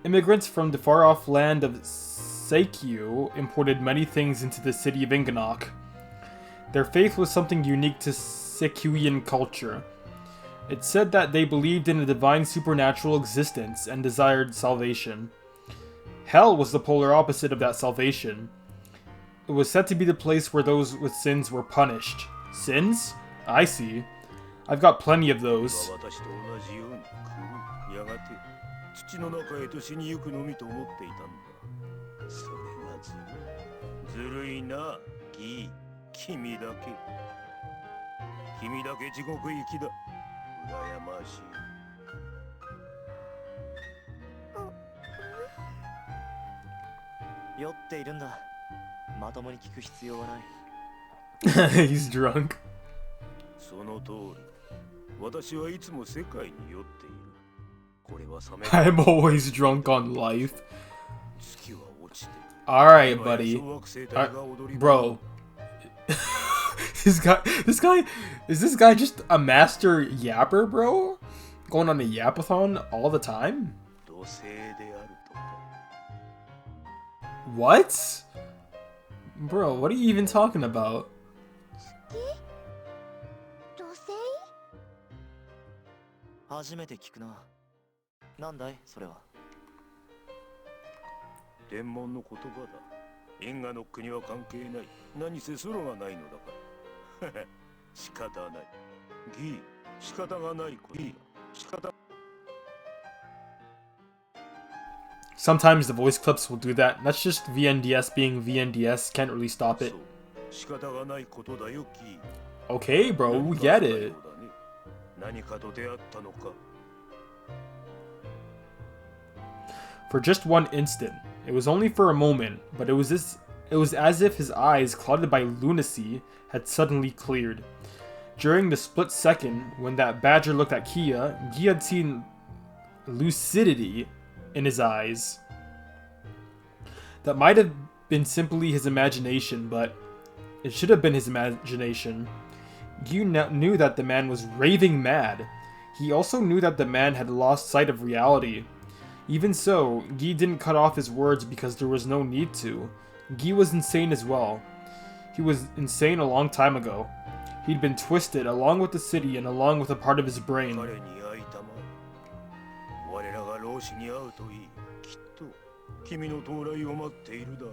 Speaker 2: immigrants from the far-off land of Sekien imported many things into the city of Inganock. Their faith was something unique to Sekien culture. It said that they believed in a divine supernatural existence and desired salvation. Hell was the polar opposite of that salvation. It was said to be the place where those with sins were punished. Sins? I see. I've got plenty of those.
Speaker 6: 私と同じように来る。やがて土の中へと死にゆくのみと思っていたんだ。それがずるいな、ギー。君だけ地獄行きだ。羨ましい。
Speaker 4: 酔っているんだ。まともに聞く必要はない。
Speaker 2: He's drunk.
Speaker 6: その通り。私はいつも世界に酔っている。これは冷め
Speaker 2: I'm always drunk on life.
Speaker 6: 月は落ちて。
Speaker 2: Alright, buddy.
Speaker 6: 小惑星帯が踊り
Speaker 2: Bro. Is this guy just a master yapper, bro? Going on a yapathon all the time?
Speaker 6: 土星であるとか。
Speaker 2: What? Bro, what are you even talking about?
Speaker 5: 土星？
Speaker 4: 初めて聞くな。なんだいそれは。
Speaker 6: 天文の言葉だ。因果の国は関係ない。何せ空がないのだから。仕方ない。ギー、仕方がないこと。ギー、仕方。
Speaker 2: Sometimes the voice clips will do that. That's just VNDS being VNDS. Can't really stop it.
Speaker 6: 仕方がないことだよ、ギー。
Speaker 2: Okay, bro, we get it.
Speaker 6: 何かと出会ったのか。
Speaker 2: For just one instant. It was only for a moment, but it was as if his eyes, clouded by lunacy, had suddenly cleared. During the split second, when that badger looked at Kia, Gia had seen lucidity in his eyes. That might have been simply his imagination, but it should have been his imagination. Gia knew that the man was raving mad. He also knew that the man had lost sight of reality. Even so, Guy didn't cut off his words because there was no need to. Guy was insane as well. He was insane a long time ago. He'd been twisted along with the city and along with a part of his brain.
Speaker 6: 彼に会いたまえ。我らが老子に会うといい。きっと君の到来を待っているだろう。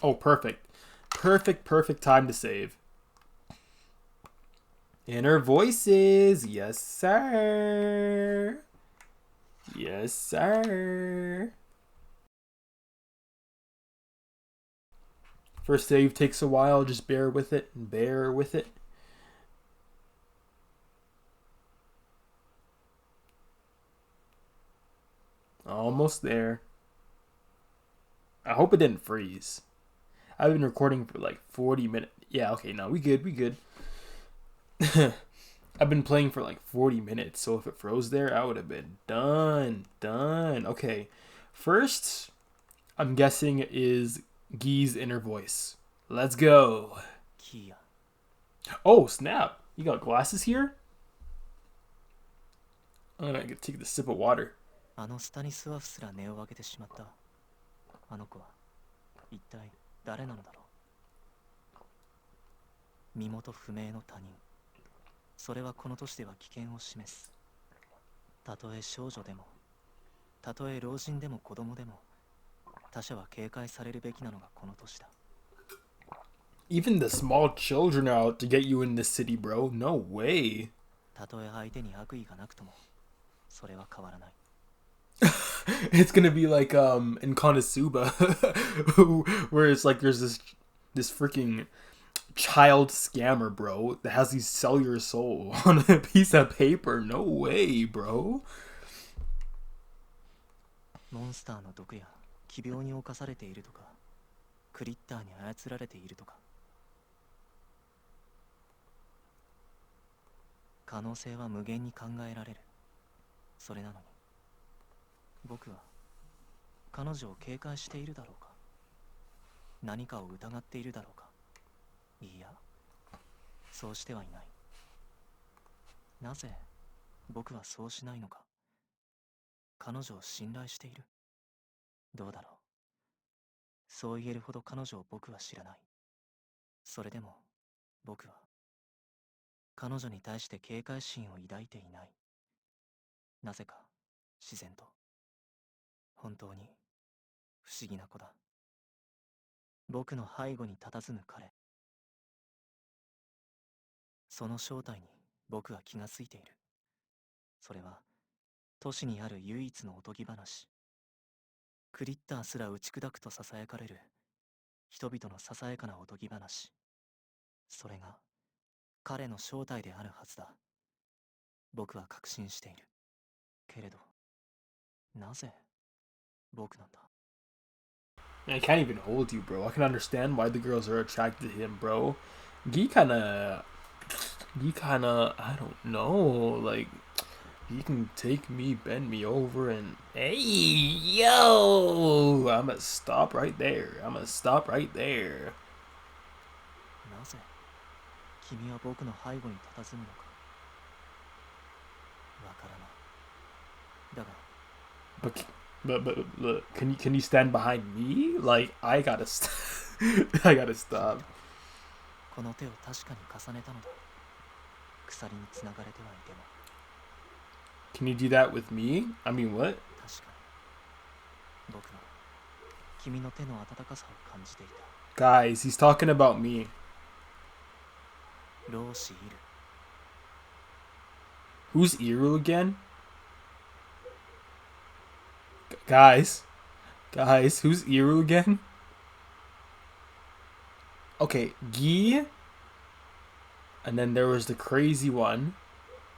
Speaker 2: Oh, perfect. Perfect time to save. Inner voices. Yes, sir. Yes, sir. First save takes a while. Just bear with it. Bear with it. Almost there. I hope it didn't freeze. I've been recording for like 40 minutes. Yeah, okay, no, we good, we good. I've been playing for like 40 minutes, so if it froze there, I would have been done. Okay, first, I'm guessing is Guy's inner voice. Let's go.
Speaker 4: Kia.
Speaker 2: Oh, snap. You got glasses here? I'm gonna take the sip of water.
Speaker 4: あのスタニスワフすら音を上げてしまった。あの子は一体誰なのだろう。身元不明の他人。それはこの都市では危険を示す。たとえ少女でも、たとえ老人でも子供でも、他者は警戒されるべきなのがこの都市だ。
Speaker 2: Even the small children are out to get you in this city, bro. No way.
Speaker 4: たとえ相手に悪意がなくとも、それは変わらない。
Speaker 2: It's gonna be like in Konosuba, where it's like there's this freaking child scammer, bro, that has these sell your soul on a piece of paper. No way, bro.
Speaker 4: モンスターの毒や奇病に侵されているとか、クリッターに操られているとか。可能性は無限に考えられる。それなのに僕は彼女を警戒しているだろうか、何かを疑っているだろうか。いや、そうしてはいない。なぜ僕はそうしないのか。彼女を信頼している。どうだろう。そう言えるほど彼女を僕は知らない。それでも僕は彼女に対して警戒心を抱いていない。なぜか自然と。本当に不思議な子だ。僕の背後に佇む彼。その正体に僕は気がついている。それは都市にある唯一のおとぎ話。クリッターすら打ち砕くと囁かれる人々のささやかなおとぎ話。それが彼の正体であるはずだ。僕は確信している。けれどなぜ僕なんだ。
Speaker 2: I can't even hold you, bro. I can understand why the girls are attracted to him, bro. He kind of, I don't know, like, he can take me, bend me over, and hey, yo, I'm gonna stop right there.
Speaker 4: なぜ君は僕の背後に佇むのか。わからない。だが
Speaker 2: But can you stand behind me? Like I gotta I gotta stop.
Speaker 4: この手を確かに重ねたのだ。鎖につながれてはいても。
Speaker 2: Can you do that with me? I mean, what?
Speaker 4: 確かに僕は君の手の温かさを感じていた。
Speaker 2: Guys, he's talking about me.
Speaker 4: 老子いる。
Speaker 2: Who's Iru again? Guys, who's Iru again? Okay, Gi. And then there was the crazy one.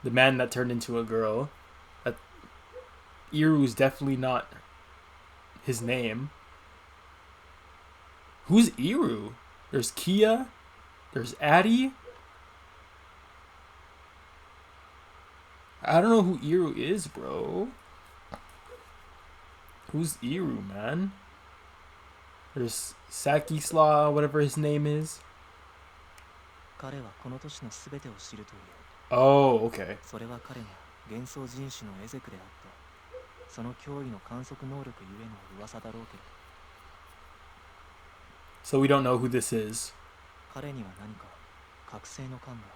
Speaker 2: The man that turned into a girl. Iru is definitely not his name. Who's Iru? There's Kia. There's Addie. I don't know who Iru is, bro. Who's Iru, man? There's Sakisla, whatever his name is.
Speaker 4: 彼はこの都市のすべてを知るという。
Speaker 2: Oh, okay.
Speaker 4: それは彼が幻想人種のエゼクであって、その脅威の観測能力ゆえの噂だろうけど。
Speaker 2: So we don't know who this is.
Speaker 4: 彼には何か覚醒の感がある。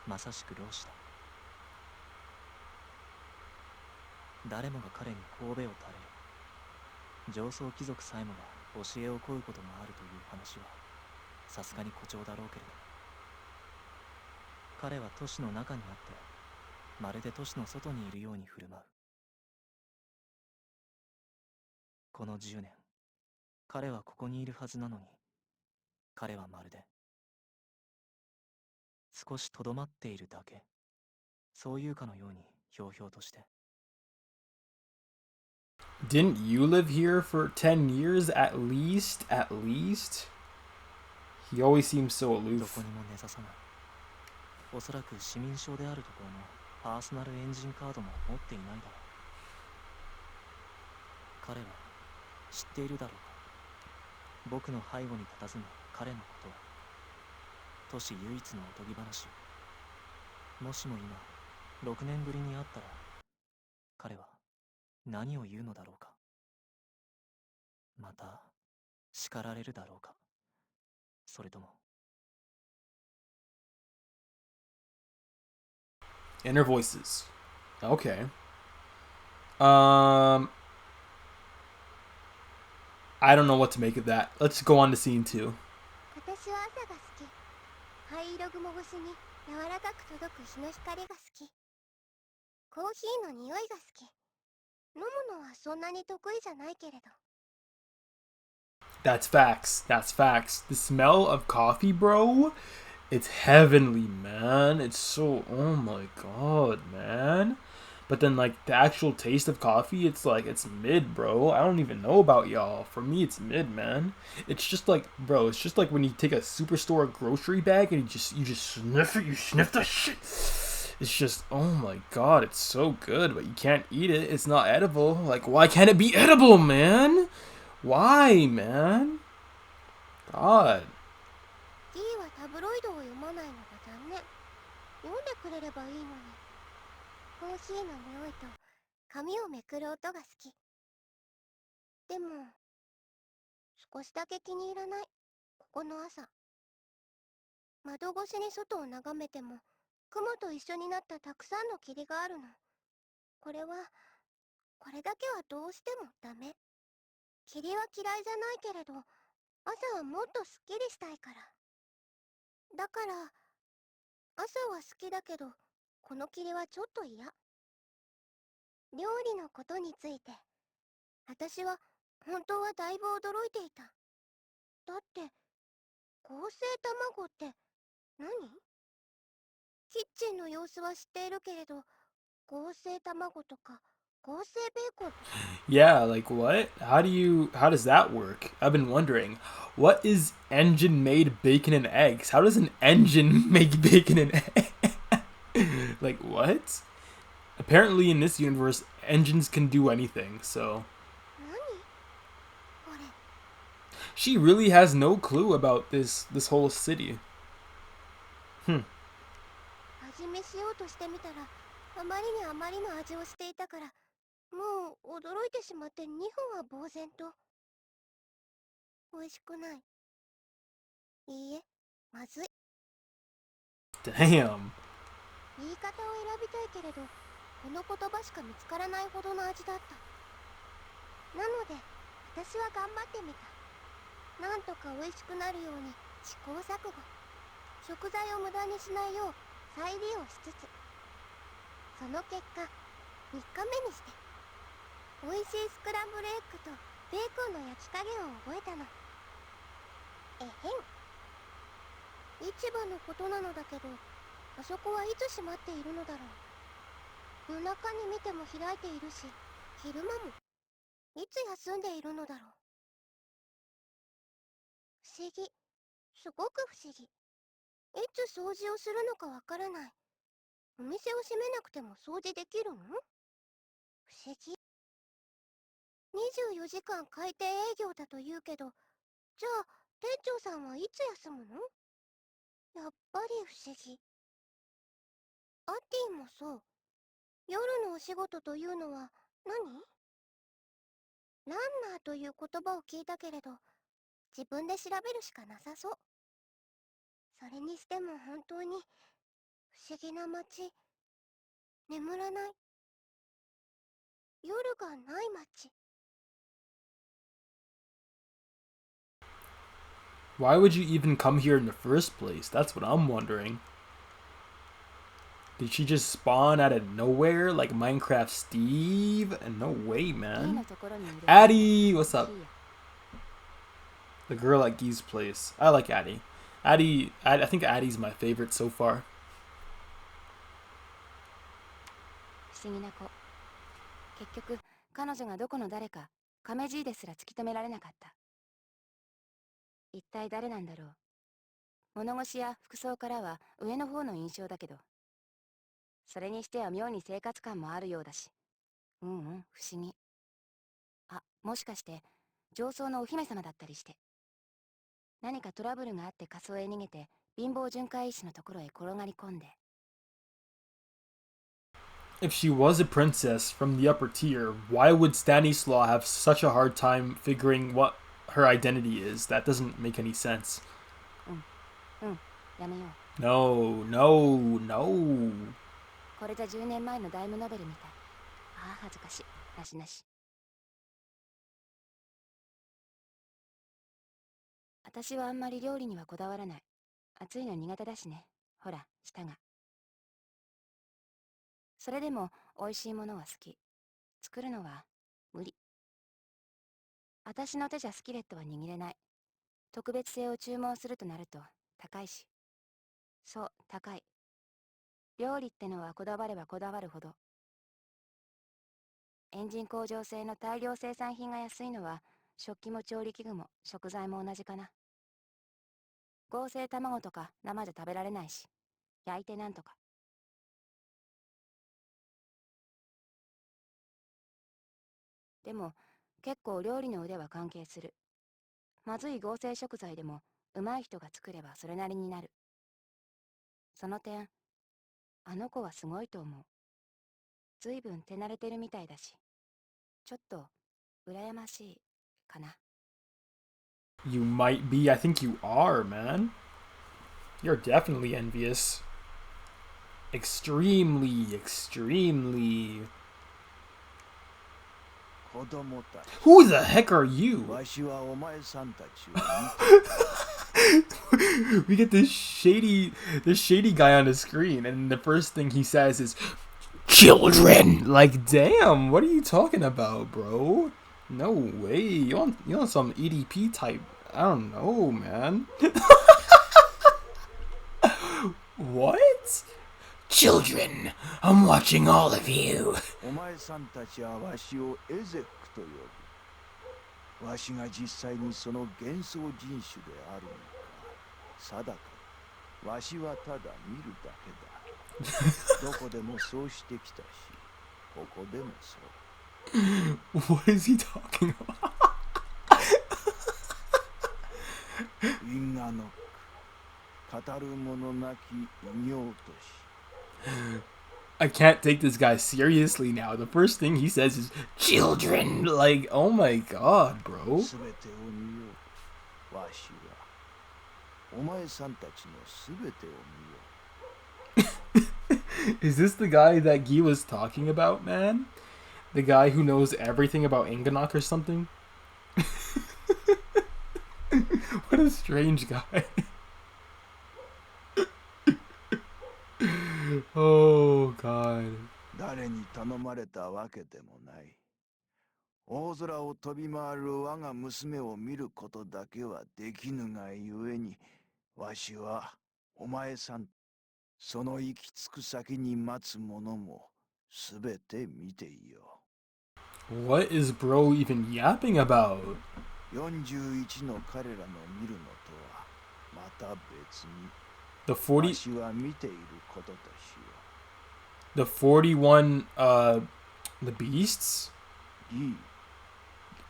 Speaker 4: まさしく老子だ。誰もが彼に神戸を垂れる。上層貴族さえもが教えを請うことがあるという話はさすがに誇張だろうけれど、彼は都市の中にあってまるで都市の外にいるように振る舞う。この10年彼はここにいるはずなのに、彼はまるで少しとどまっているだけ、そういうかのようにひょうひょうとして。
Speaker 2: Didn't you live here for 10 years at least? At least? He always seems so
Speaker 4: ど
Speaker 2: aloof.
Speaker 4: こにも根ざさない。おそらく市民省であるところのパーソナルエンジンカードも持っていないだろう。彼は知っているだろうか、僕の背後に佇む彼のことを、都市唯一のおとぎ話を。もしも今6年ぶりに会ったら、彼は何を言うのだろうか。また叱られるだろうか、それとも。
Speaker 2: Inner voices. Okay. I don't know what to make of that. Let's go on to scene 2.
Speaker 5: 私は朝が好き。灰色雲越しに柔らかく届く日の光が好き。コーヒーの匂いが好き。飲むのはそんなに得意じゃないけれど。
Speaker 2: That's facts. That's facts. The smell of coffee, bro. It's heavenly, man. It's so, oh my god, man. But then, like, the actual taste of coffee, it's like, it's mid, bro. I don't even know about y'all. For me, it's mid, man. It's just like, bro, it's just like when you take a superstore grocery bag and you just sniff it, you sniff that shit. It's just, oh my god, it's so good, but you can't eat it. It's not edible. Like, why can't it be edible, man? Why, man? God.
Speaker 5: ギーはタブロイドを読まないのが残念。読んでくれればいいのに。コーヒーの匂いと紙をめくる音が好き。でも少しだけ気に入らない。ここの朝、窓越しに外を眺めても雲と一緒になったたくさんの霧があるの。これだけはどうしてもダメ。霧は嫌いじゃないけれど、朝はもっとすっきりしたいから。だから朝は好きだけど、この霧はちょっと嫌。料理のことについて私は本当はだいぶ驚いていた。だって合成卵って何？キッチンの様子は知っているけれど、合成卵とか合成ベーコン。
Speaker 2: Yeah, like what? How does that work? I've been wondering. What is engine made bacon and eggs? How does an engine make bacon and eggs? Like what? Apparently in this universe, engines can do anything, so.
Speaker 5: 何これ。
Speaker 2: She really has no clue about this whole city.
Speaker 5: 味見しようとしてみたら、あまりの味をしていたから、もう驚いてしまって2分は呆然と。美味しくない。いいえ、まずい。
Speaker 2: Damn.
Speaker 5: 言い方を選びたいけれど、この言葉しか見つからないほどの味だった。なので私は頑張ってみた。なんとか美味しくなるように試行錯誤。食材を無駄にしないよう再利用しつつ、その結果3日目にして美味しいスクランブルエッグとベーコンの焼き加減を覚えたの。えへん。市場のことなのだけど、あそこはいつ閉まっているのだろう。夜中に見ても開いているし、昼間も。いつ休んでいるのだろう。不思議。すごく不思議。いつ掃除をするのかわからない。お店を閉めなくても掃除できるの？不思議。24時間開店営業だと言うけど、じゃあ店長さんはいつ休むの？やっぱり不思議。アッティもそう。夜のお仕事というのは何？ランナーという言葉を聞いたけれど、自分で調べるしかなさそう。それにしても本当に不思議な街。眠らない。夜がない街。
Speaker 2: Why would you even come here in the first place? That's what I'm wondering. Did she just spawn out of nowhere like Minecraft Steve? No way, man. Addie, what's up? The girl at Guy's place. I like Addie. I think Addie's my favorite so far.
Speaker 3: 不思議な子。結局彼女がどこの誰か亀爺ですら突き止められなかった。一体誰なんだろう。物腰や服装からは上の方の印象だけど、それにしては妙に生活感もあるようだし。不思議。あ、もしかして上層のお姫様だったりして。何かトラブルがあって仮装へ逃げて貧乏巡回医師のところへ転がり込んで。
Speaker 2: If she was a princess from the upper tier, why would Stanislaw have such a hard time figuring what her identity is? That doesn't make any sense.
Speaker 3: やめよう。
Speaker 2: No, no, no.
Speaker 3: これじゃ10年前のダイムノベルみたい。ああ、恥ずかしい。なしなし。私はあんまり料理にはこだわらない。暑いの苦手だしね。ほら、舌が。それでも美味しいものは好き。作るのは無理。私の手じゃスキレットは握れない。特別製を注文するとなると高いし。そう、高い。料理ってのはこだわればこだわるほど。エンジン工場製の大量生産品が安いのは食器も調理器具も食材も同じかな。合成卵とか生じゃ食べられないし、焼いてなんとか。でも結構料理の腕は関係する。まずい合成食材でもうまい人が作ればそれなりになる。その点、あの子はすごいと思う。ずいぶん手慣れてるみたいだし、ちょっと羨ましいかな。
Speaker 2: You might be. I think you are, man. You're definitely envious. Extremely, extremely.
Speaker 6: 子供たち
Speaker 2: Who the heck are you?
Speaker 6: わしはお前さんたちを
Speaker 2: We get this shady guy on the screen, and the first thing he says is children. Like, damn, what are you talking about, bro? No way. You on some EDP type? I don't know, man. What? Children, I'm watching all of you.
Speaker 6: お前さんたちはわしをエゼックと呼ぶ。わしが実際にその幻想人種であるのか定かにわしはただ見るだけだ。どこでもそうしてきたし、ここでもそう。
Speaker 2: What is he talking about?
Speaker 6: 因果の語る者なき異形とし。
Speaker 2: I can't take this guy seriously now. The first thing he says is children. Like, oh my god, bro.
Speaker 6: すべてを見よう。わしはお前さんたちのすべてを見よう。
Speaker 2: Is this the guy that Guy was talking about, man? The guy who knows everything about Inganock or something? What a strange guy. Oh god.
Speaker 6: 誰に頼まれたわけでもない。大空を飛び回る我が娘を見ることだけはできぬがゆえに、わしはお前さん、その行き着く先に待つものもすべて見ていよう。
Speaker 2: What is bro even yapping about?
Speaker 6: 41の彼らの見るのとはまた別に。
Speaker 2: The
Speaker 6: わ
Speaker 2: 40,
Speaker 6: しは見ていることとしよ
Speaker 2: the 41, the beasts?
Speaker 6: う。いい。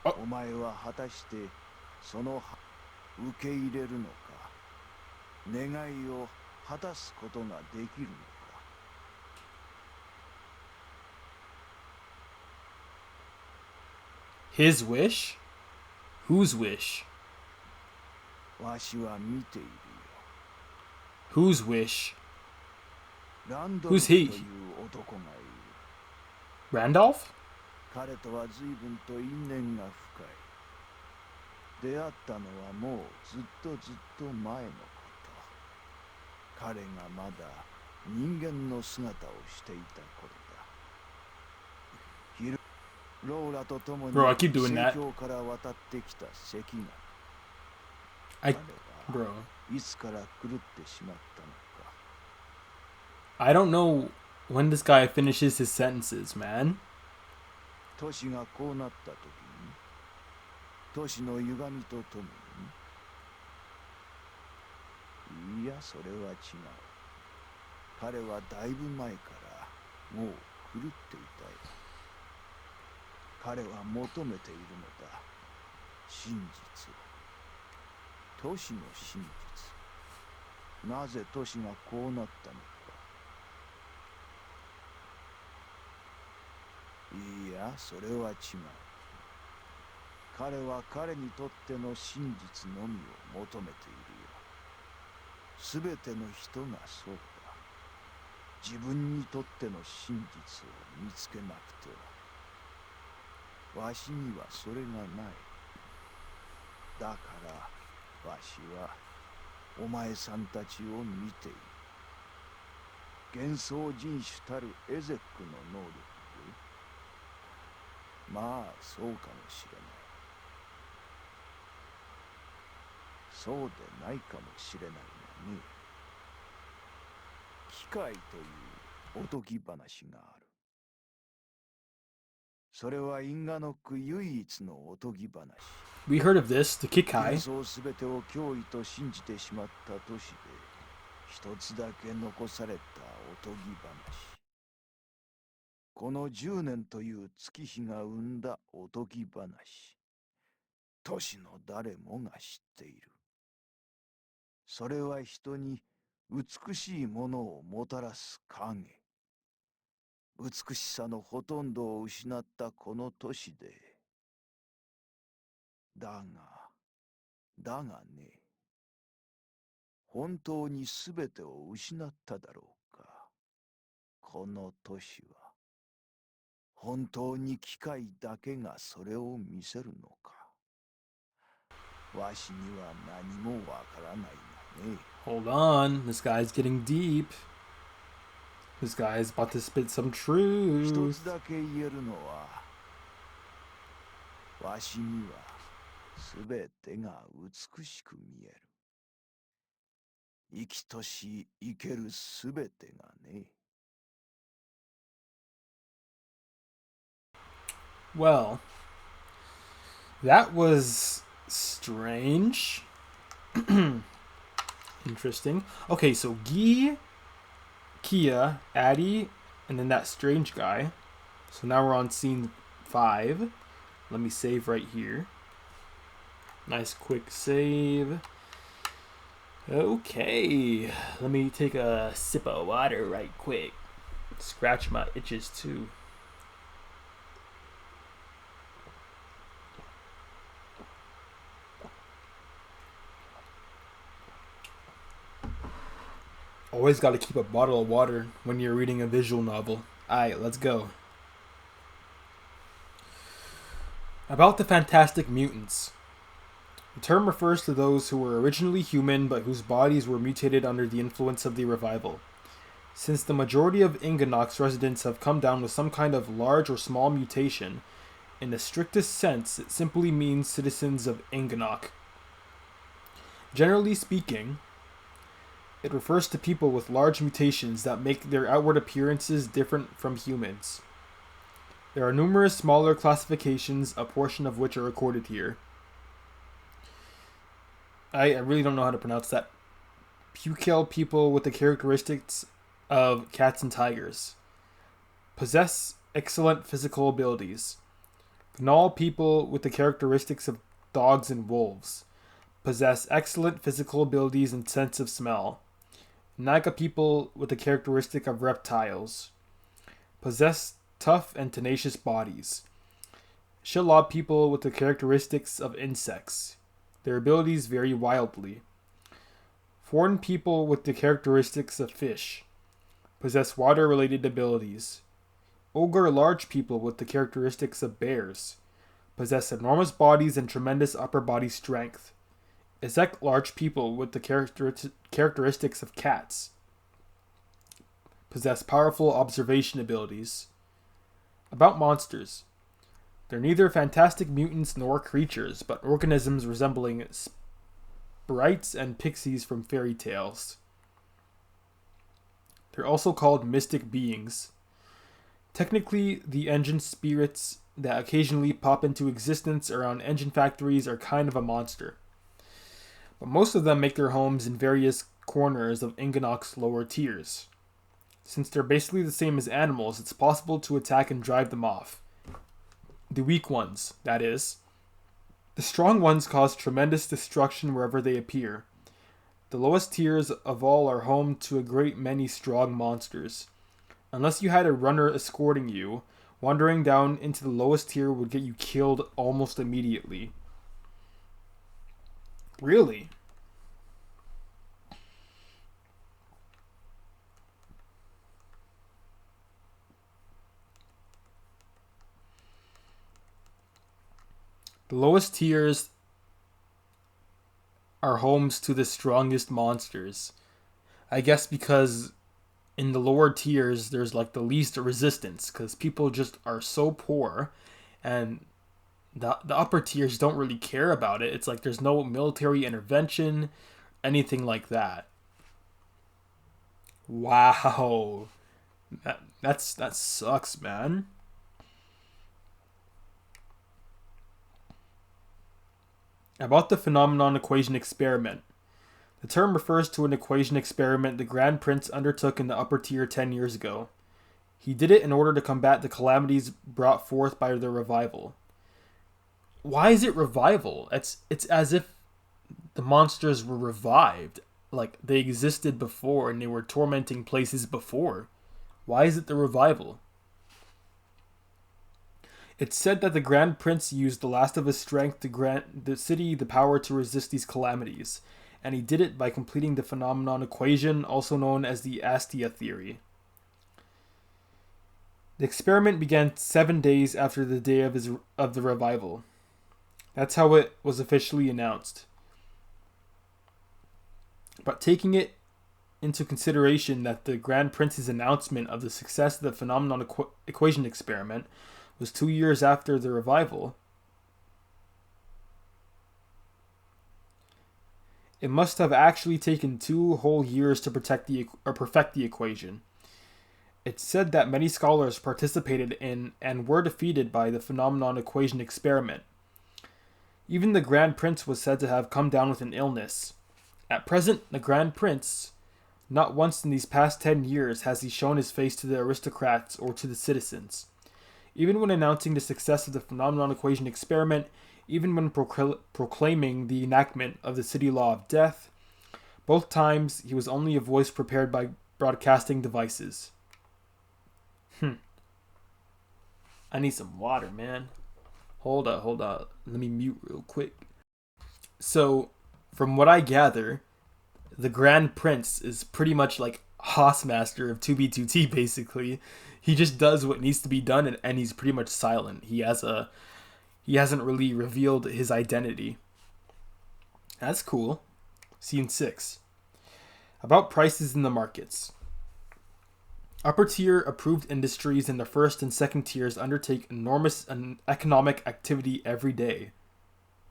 Speaker 2: あ
Speaker 6: お前は果たしてその受け入れるのか、願いを果たすことができるのか。
Speaker 2: His wish? Whose wish?
Speaker 6: わしは見ているよ。
Speaker 2: Whose wish?
Speaker 6: ランド
Speaker 2: Who's
Speaker 6: ルフとい
Speaker 2: he?
Speaker 6: う男がいる。
Speaker 2: Randolph?
Speaker 6: 彼とは随分と因縁が深い。出会ったのはもうずっとずっと前のこと。彼がまだ人間の姿をしていた頃だ。ローラと共に
Speaker 2: Bro, I keep doing that.
Speaker 6: 西京から渡ってきた関が
Speaker 2: I, bro,
Speaker 6: いつから狂ってしまったのか。
Speaker 2: I don't know when this guy finishes his sentences, man.
Speaker 6: 都市がこうなった時に都市の歪みとともに、いやそれは違う。彼はだいぶ前からもう狂っていたよ。彼は求めているのだ、真実を。都市の真実。なぜ都市がこうなったのか。いやそれは違う。彼は彼にとっての真実のみを求めているよ。すべての人がそうだ。自分にとっての真実を見つけなくては。わしにはそれがない。だからわしはお前さんたちを見ている。幻想人種たるエゼックの能力で、まあそうかもしれない。そうでないかもしれないがね。機械というおとぎ話がある。それは因果ノック唯一のおとぎ話。
Speaker 2: We heard of this, the
Speaker 6: 幻
Speaker 2: Kikai.
Speaker 6: 想すべてを脅威と信じてしまった都市で一つだけ残されたおとぎ話。この10年という月日が生んだおとぎ話。都市の誰もが知っている。それは人に美しいものをもたらす影。美しさのほとんどを失ったこの都市で。だがね、本当に全てを失っただろうか。この都市は。本当に機械だけがそれを見せるのか。わしには何もわからないがね。
Speaker 2: Hold on, this guy's getting deep. This guy's about to spit some
Speaker 6: 一
Speaker 2: truth.
Speaker 6: つだけ言えるのは、わしにはすべてが美しく見える。生きとし生けるすべてがね。
Speaker 2: Well, that was strange. Interesting. Okay, so Guy, Kia, Addy, and then that strange guy. So now we're on scene 5. Let me save right here. Nice quick save. Okay, let me take a sip of water right quick. Scratch my itches too. Always got to keep a bottle of water when you're reading a visual novel. Alright, let's go. About the Fantastic Mutants. The term refers to those who were originally human but whose bodies were mutated under the influence of the revival. Since the majority of Inganock's residents have come down with some kind of large or small mutation, in the strictest sense, it simply means citizens of Inganock. Generally speaking, it refers to people with large mutations that make their outward appearances different from humans. There are numerous smaller classifications, a portion of which are recorded here. I really don't know how to pronounce that. Pukel people with the characteristics of cats and tigers. Possess excellent physical abilities. Gnaw people with the characteristics of dogs and wolves. Possess excellent physical abilities and sense of smell. Naga people with the characteristic of reptiles. Possess tough and tenacious bodies. Shelob people with the characteristics of insects. Their abilities vary wildly. Foreign people with the characteristics of fish. Possess water-related abilities. Ogre large people with the characteristics of bears. Possess enormous bodies and tremendous upper body strength. Ezek large people with the characteristics of cats. Possess powerful observation abilities. About monsters. They're neither fantastic mutants nor creatures, but organisms resembling sprites and pixies from fairy tales. They're also called mystic beings. Technically, the engine spirits that occasionally pop into existence around engine factories are kind of a monster. But most of them make their homes in various corners of Inganock's lower tiers. Since they're basically the same as animals, it's possible to attack and drive them off. The weak ones, that is. The strong ones cause tremendous destruction wherever they appear. The lowest tiers of all are home to a great many strong monsters. Unless you had a runner escorting you, wandering down into the lowest tier would get you killed almost immediately. Really? The lowest tiers are homes to the strongest monsters. I guess because in the lower tiers there's like the least resistance, because people just are so poor, and the upper tiers don't really care about it. It's like there's no military intervention, anything like that. Wow. That sucks, man. About the phenomenon equation experiment. The term refers to an equation experiment the Grand Prince undertook in the upper tier 10 years ago. He did it in order to combat the calamities brought forth by the revival. Why is it revival? It's as if the monsters were revived. Like they existed before and they were tormenting places before. Why is it the revival? It's said that the Grand Prince used the last of his strength to grant the city the power to resist these calamities, and he did it by completing the phenomenon equation, also known as the Astia theory. The experiment began 7 days after the day of the revival. That's how it was officially announced. But taking it into consideration that the Grand Prince's announcement of the success of the phenomenon equation experiment was 2 years after the revival, it must have actually taken 2 whole years to perfect the equation. It's said that many scholars participated in and were defeated by the phenomenon equation experiment. Even the Grand Prince was said to have come down with an illness. At present, the Grand Prince, not once in these past 10 years has he shown his face to the aristocrats or to the citizens. Even when announcing the success of the phenomenon equation experiment, even when proclaiming the enactment of the city law of death, both times he was only a voice prepared by broadcasting devices. I need some water, man. Hold up. Let me mute real quick. So, from what I gather, the Grand Prince is pretty much like Hossmaster of 2B2T, basically. He just does what needs to be done, and he's pretty much silent. He hasn't really revealed his identity. That's cool. Scene 6. About prices in the markets. Upper tier approved industries in the first and second tiers undertake enormous economic activity every day.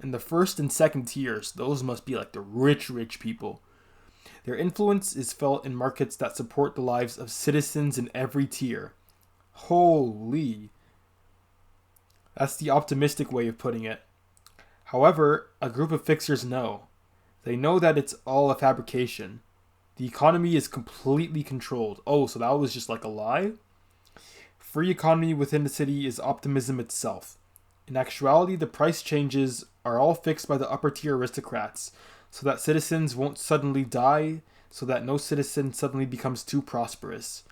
Speaker 2: In the first and second tiers, those must be like the rich people. Their influence is felt in markets that support the lives of citizens in every tier. Holy. That's the optimistic way of putting it. However, a group of fixers know. They know that it's all a fabrication. The economy is completely controlled. Oh, so that was just like a lie? Free economy within the city is optimism itself. In actuality, the price changes are all fixed by the upper tier aristocrats, so that citizens won't suddenly die, so that no citizen suddenly becomes too prosperous.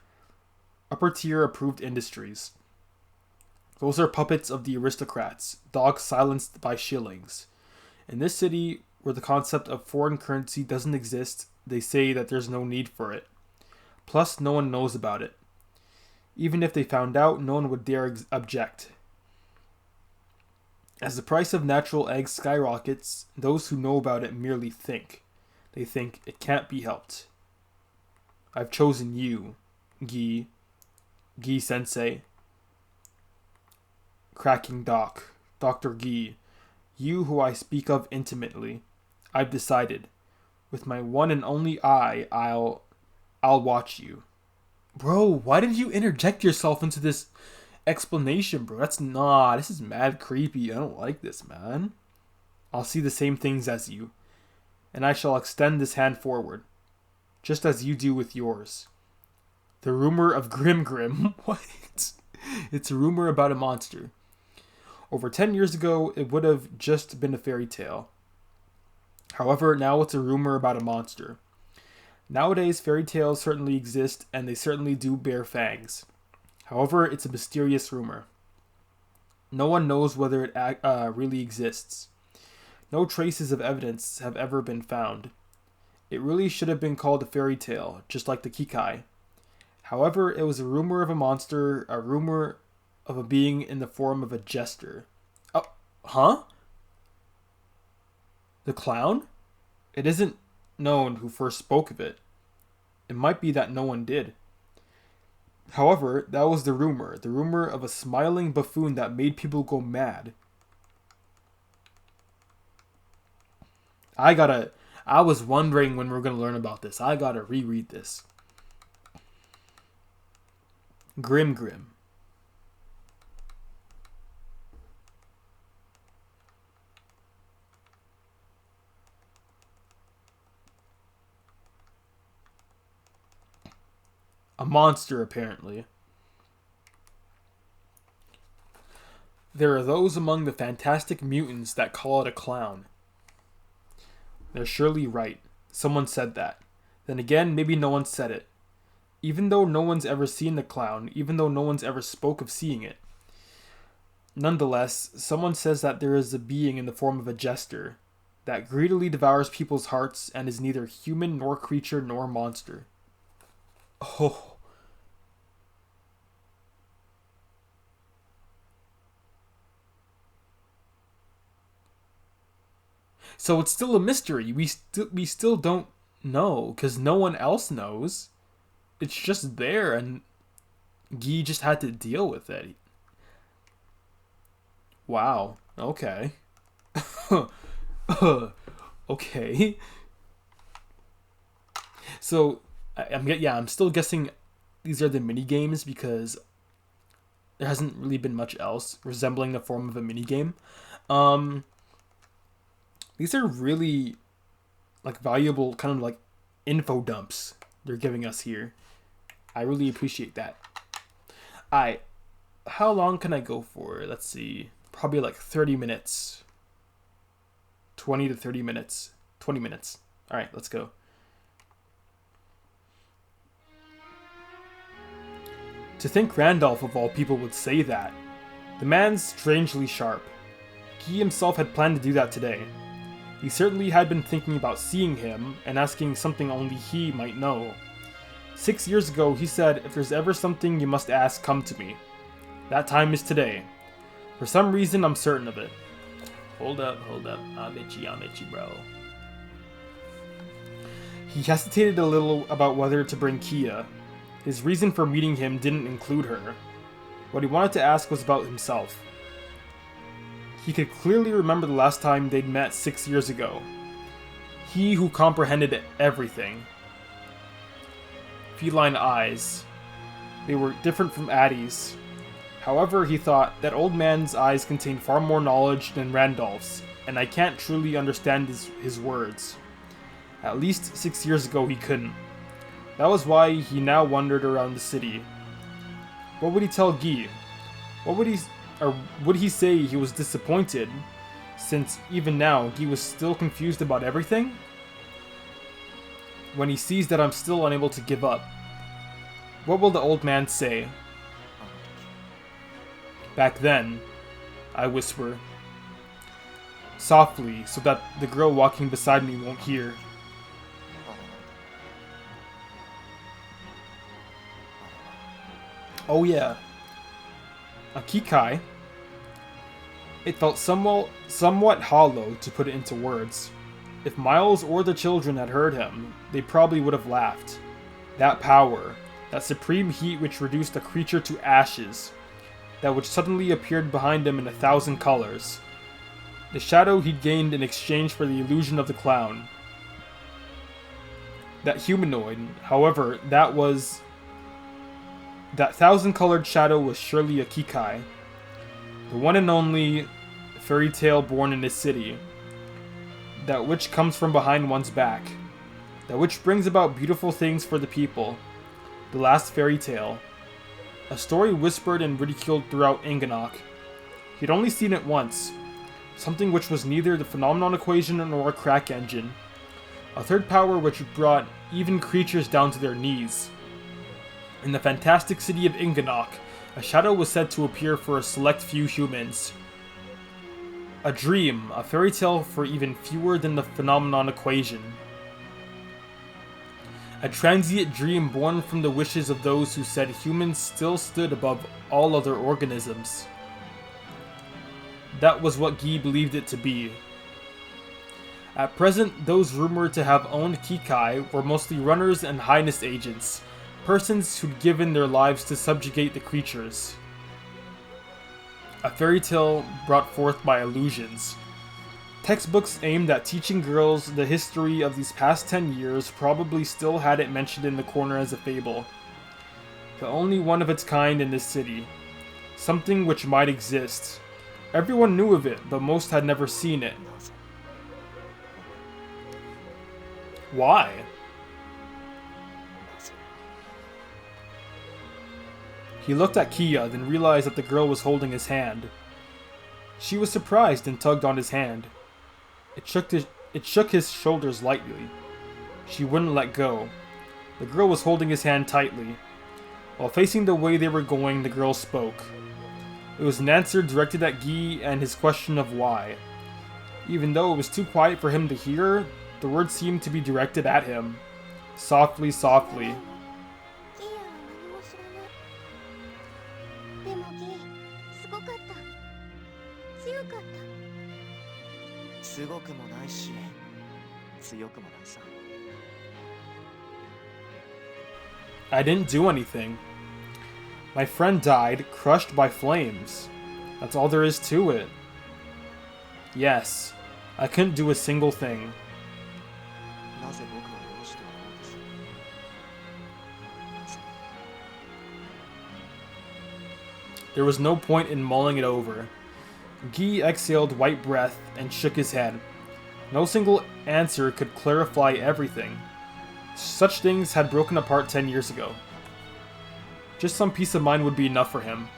Speaker 2: Upper tier approved industries. Those are puppets of the aristocrats, dogs silenced by shillings. In this city, where the concept of foreign currency doesn't exist, they say that there's no need for it. Plus, no one knows about it. Even if they found out, no one would dare object. As the price of natural eggs skyrockets, those who know about it merely think. They think it can't be helped. I've chosen you, Gi-sensei. Cracking Doc, Dr. Gi, you who I speak of intimately. I've decided. With my one and only eye, I'll watch you. Bro, why did you interject yourself into this explanation, bro? This is mad creepy. I don't like this, man. I'll see the same things as you, and I shall extend this hand forward, just as you do with yours. The rumor of Grim. What? It's a rumor about a monster. Over 10 years ago, it would have just been a fairy tale. However, now it's a rumor about a monster. Nowadays, fairy tales certainly exist, and they certainly do bear fangs. However, it's a mysterious rumor. No one knows whether it really exists. No traces of evidence have ever been found. It really should have been called a fairy tale, just like the Kikai. However, it was a rumor of a monster, a rumor of a being in the form of a jester. Oh, huh? The clown? It isn't known who first spoke of it. It might be that no one did. However, that was the rumor of a smiling buffoon that made people go mad. I was wondering when we were going to learn about this. I gotta reread this. Grim. A monster, apparently. There are those among the fantastic mutants that call it a clown. They're surely right. Someone said that. Then again, maybe no one said it. Even though no one's ever seen the clown, even though no one's ever spoke of seeing it. Nonetheless, someone says that there is a being in the form of a jester that greedily devours people's hearts and is neither human nor creature nor monster. Oh. So it's still a mystery. We still don't know because no one else knows. It's just there, and Guy just had to deal with it. Wow. Okay. Okay. So I'm still guessing these are the mini games because there hasn't really been much else resembling the form of a mini game. These are really valuable kind of info dumps they're giving us here. I really appreciate that. How long can I go for? Let's see. Probably 30 minutes. 20 to 30 minutes. 20 minutes. All right, let's go. To think Randolph of all people would say that. The man's strangely sharp. He himself had planned to do that today. He certainly had been thinking about seeing him and asking something only he might know. 6 years ago, he said, if there's ever something you must ask, come to me. That time is today. For some reason, I'm certain of it. Hold up. I'm itchy, bro. He hesitated a little about whether to bring Kia. His reason for meeting him didn't include her. What he wanted to ask was about himself. He could clearly remember the last time they'd met 6 years ago. He who comprehended everything. Feline eyes. They were different from Addie's. However, he thought, that old man's eyes contained far more knowledge than Randolph's, and I can't truly understand his words. At least 6 years ago he couldn't. That was why he now wandered around the city. What would he tell Guy? Would he say he was disappointed, since even now Guy was still confused about everything? When he sees that I'm still unable to give up, what will the old man say? Back then, I whisper, softly so that the girl walking beside me won't hear. Oh yeah, a Kikai. It felt somewhat hollow to put it into words. If Miles or the children had heard him, they probably would have laughed. That power, that supreme heat which reduced a creature to ashes, that which suddenly appeared behind him in 1,000 colors. the shadow he'd gained in exchange for the illusion of the clown. That humanoid, however, that 1,000-colored shadow was surely a Kikai, the one and only fairy tale born in this city, that which comes from behind one's back, that which brings about beautiful things for the people, the last fairy tale, a story whispered and ridiculed throughout Inganock. He'd only seen it once, something which was neither the phenomenon equation nor a crack engine, a third power which brought even creatures down to their knees. In the fantastic city of Inganock, a shadow was said to appear for a select few humans. A dream, a fairy tale for even fewer than the phenomenon equation. A transient dream born from the wishes of those who said humans still stood above all other organisms. That was what Guy believed it to be. At present, those rumored to have owned Kikai were mostly runners and highness agents, persons who'd given their lives to subjugate the creatures. A fairy tale brought forth by illusions. Textbooks aimed at teaching girls the history of these past 10 years probably still had it mentioned in the corner as a fable. The only one of its kind in this city. Something which might exist. Everyone knew of it, but most had never seen it. Why? He looked at Kia, then realized that the girl was holding his hand. She was surprised and tugged on his hand. It shook his shoulders lightly. She wouldn't let go. The girl was holding his hand tightly. While facing the way they were going, the girl spoke. It was an answer directed at Guy and his question of why. Even though it was too quiet for him to hear, the words seemed to be directed at him. Softly, softly.
Speaker 5: でもギーすごかった強かった
Speaker 4: すごくもないし強くもないさ
Speaker 2: I didn't do anything. My friend died, crushed by flames. That's all there is to it. Yes, I couldn't do a single thing.
Speaker 4: なぜ僕はどうしてもです
Speaker 2: There was no point in mulling it over. Guy exhaled white breath and shook his head. No single answer could clarify everything. Such things had broken apart 10 years ago. Just some peace of mind would be enough for him.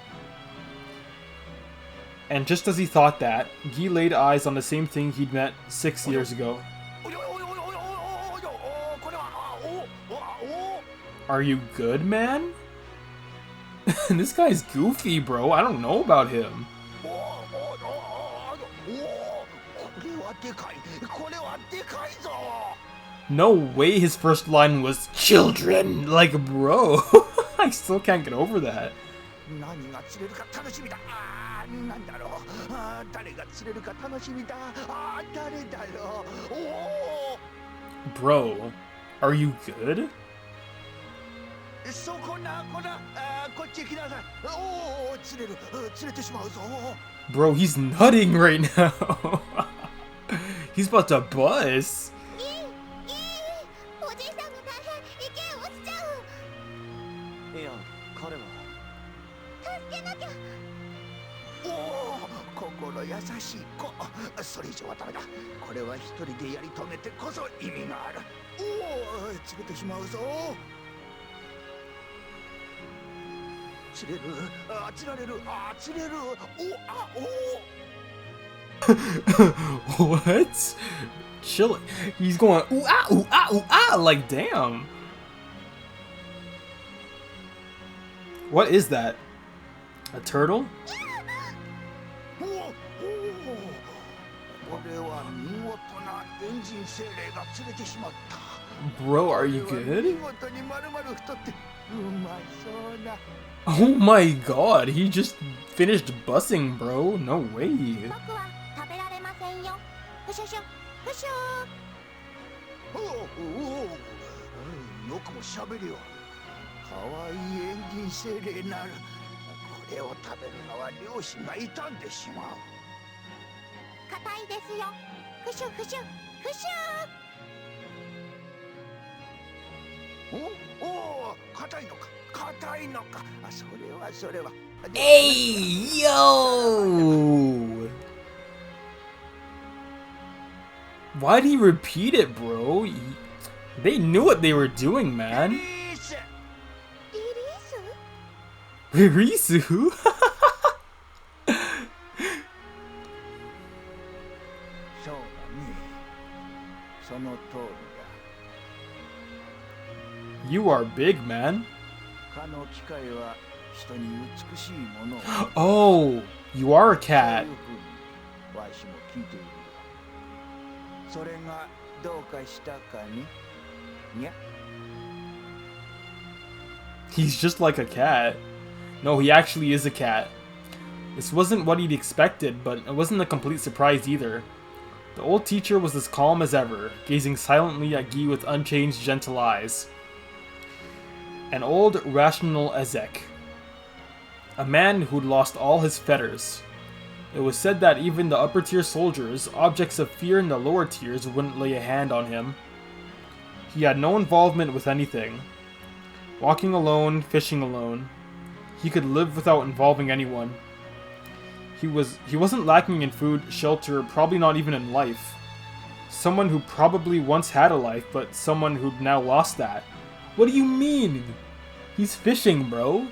Speaker 2: And just as he thought that, Guy laid eyes on the same thing he'd met 6 years ago. Are you good, man? This guy's goofy, bro. I don't know about him. No way his first line was children! Like, bro, I still can't get over that. Bro, are you good? Bro, he's nutting right now. He's about to bust.
Speaker 5: おじいさんが大変池へ落ちちゃう
Speaker 4: いや彼は
Speaker 5: 助けなきゃ
Speaker 6: おお心優しい子それ以上はダメだこれは一人でやり遂げてこそ意味があるおお連れてしまうぞ釣れる釣られる釣れる
Speaker 2: What? Chill. He's going ooh ah ooh ah ooh ah like damn. What is that? A turtle?
Speaker 6: これは見事なエンジン精霊が釣れてしまった
Speaker 2: Bro, are you good?
Speaker 6: 見事に丸々太ってうまそうな
Speaker 2: Oh my god, he just finished bussing, bro. No way.
Speaker 5: 僕は食べられませんよふしゅしゅふしゅ
Speaker 6: おおよくもしゃべるよかわいいエンジン精霊なるこれを食べるのは両親が傷んでしまう
Speaker 5: 硬いですよ。ふしゅふしゅふしゅ。
Speaker 6: おお、硬いのか硬いのか。あ、それは。
Speaker 2: Hey, yo! Why'd he repeat it, bro? They knew what they were doing, man.
Speaker 5: リリース？
Speaker 2: Risu?
Speaker 6: そうだね。その通りだ。
Speaker 2: You are big, man.
Speaker 6: かの機械は人に美しいものを。
Speaker 2: Oh, you are a cat.
Speaker 6: そういうふうにわしも聞いているよ。それがどうかしたかね。にゃ。
Speaker 2: He's just like a cat. No, he actually is a cat. This wasn't what he'd expected, but it wasn't a complete surprise either. The old teacher was as calm as ever, gazing silently at Guy with unchanged, gentle eyes. An old, rational Ezek. A man who'd lost all his fetters. It was said that even the upper-tier soldiers, objects of fear in the lower tiers, wouldn't lay a hand on him. He had no involvement with anything. Walking alone, fishing alone. He could live without involving anyone. He wasn't lacking in food, shelter, probably not even in life. Someone who probably once had a life, but someone who'd now lost that. What do you mean? He's fishing, bro.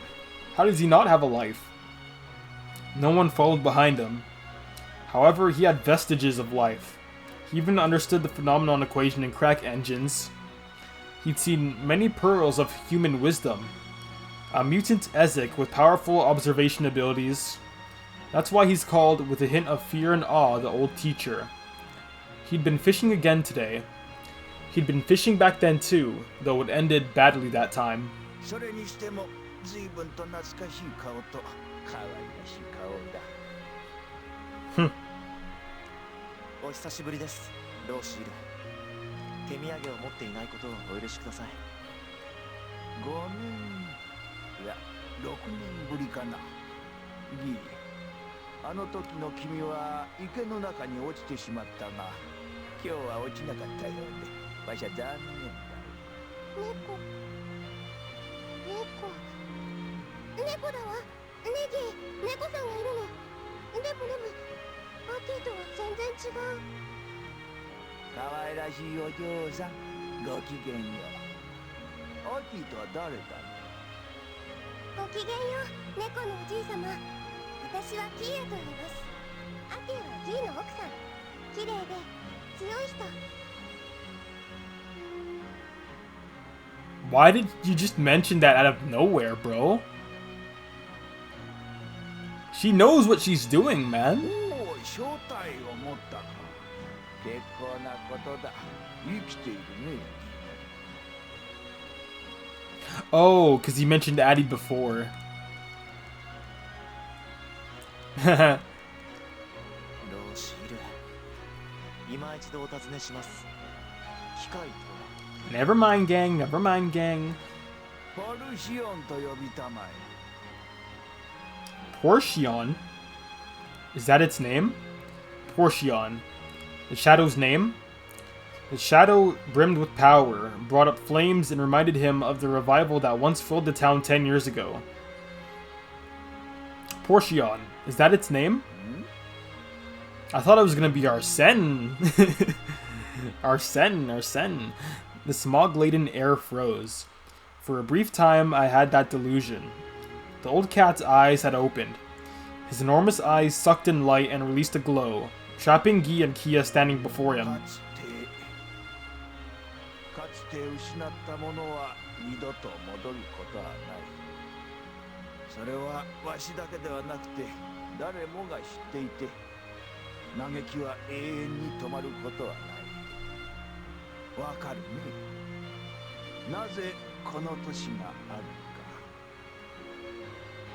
Speaker 2: How does he not have a life? No one followed behind him. However, he had vestiges of life. He even understood the phenomenon equation in crack engines. He'd seen many pearls of human wisdom. A mutant Ezek with powerful observation abilities. That's why he's called, with a hint of fear and awe, the old teacher. He'd been fishing again today. He'd been fishing back then too, though it ended badly that time.
Speaker 6: それにしても随分と懐かしい顔と可愛らしい顔だ。
Speaker 4: お久しぶりです、ローシール。手土産を持っていないことをお許しください。
Speaker 6: 5年いや6年ぶりかな。ギー、あの時の君は池の中に落ちてしまったが、今日は落ちなかったようで、わしゃ残念だ。
Speaker 5: 猫だわ。ネギ、猫さんがいるの。でも、アーティとは全然違う。
Speaker 6: 可愛らしいお嬢さん、ごきげんよう。アーティとは誰だね。
Speaker 5: ごきげんよう、猫のおじいさま。私はキーヤと言います。アーティはギーの奥さん。綺麗で強い人。
Speaker 2: Why did you just mention that out of nowhere, bro? She knows what she's doing, man.
Speaker 6: おお、正体を持ったか。結構なことだ。生きているね。
Speaker 2: Oh, because you mentioned Addie before.
Speaker 4: ローシール、今一度お尋ねします。機械とは
Speaker 2: Never mind, gang. Never mind, gang.
Speaker 6: ポルシオンと呼びたまえ。
Speaker 2: Portion? Is that its name? Portion. The shadow's name? The shadow brimmed with power, brought up flames, and reminded him of the revival that once filled the town 10 years ago. Portion. Is that its name? I thought it was gonna be Arsene. Arsene. The smog-laden air froze. For a brief time, I had that delusion. The old cat's eyes had opened. His enormous eyes sucked in light and released a glow, trapping Guy and Kia standing before him.
Speaker 6: かつて失ったものは二度と戻ることはない。それはわしだけではなくて誰もが知っていて、嘆きは永遠に止まることはない。わかるね。なぜこの年があるか。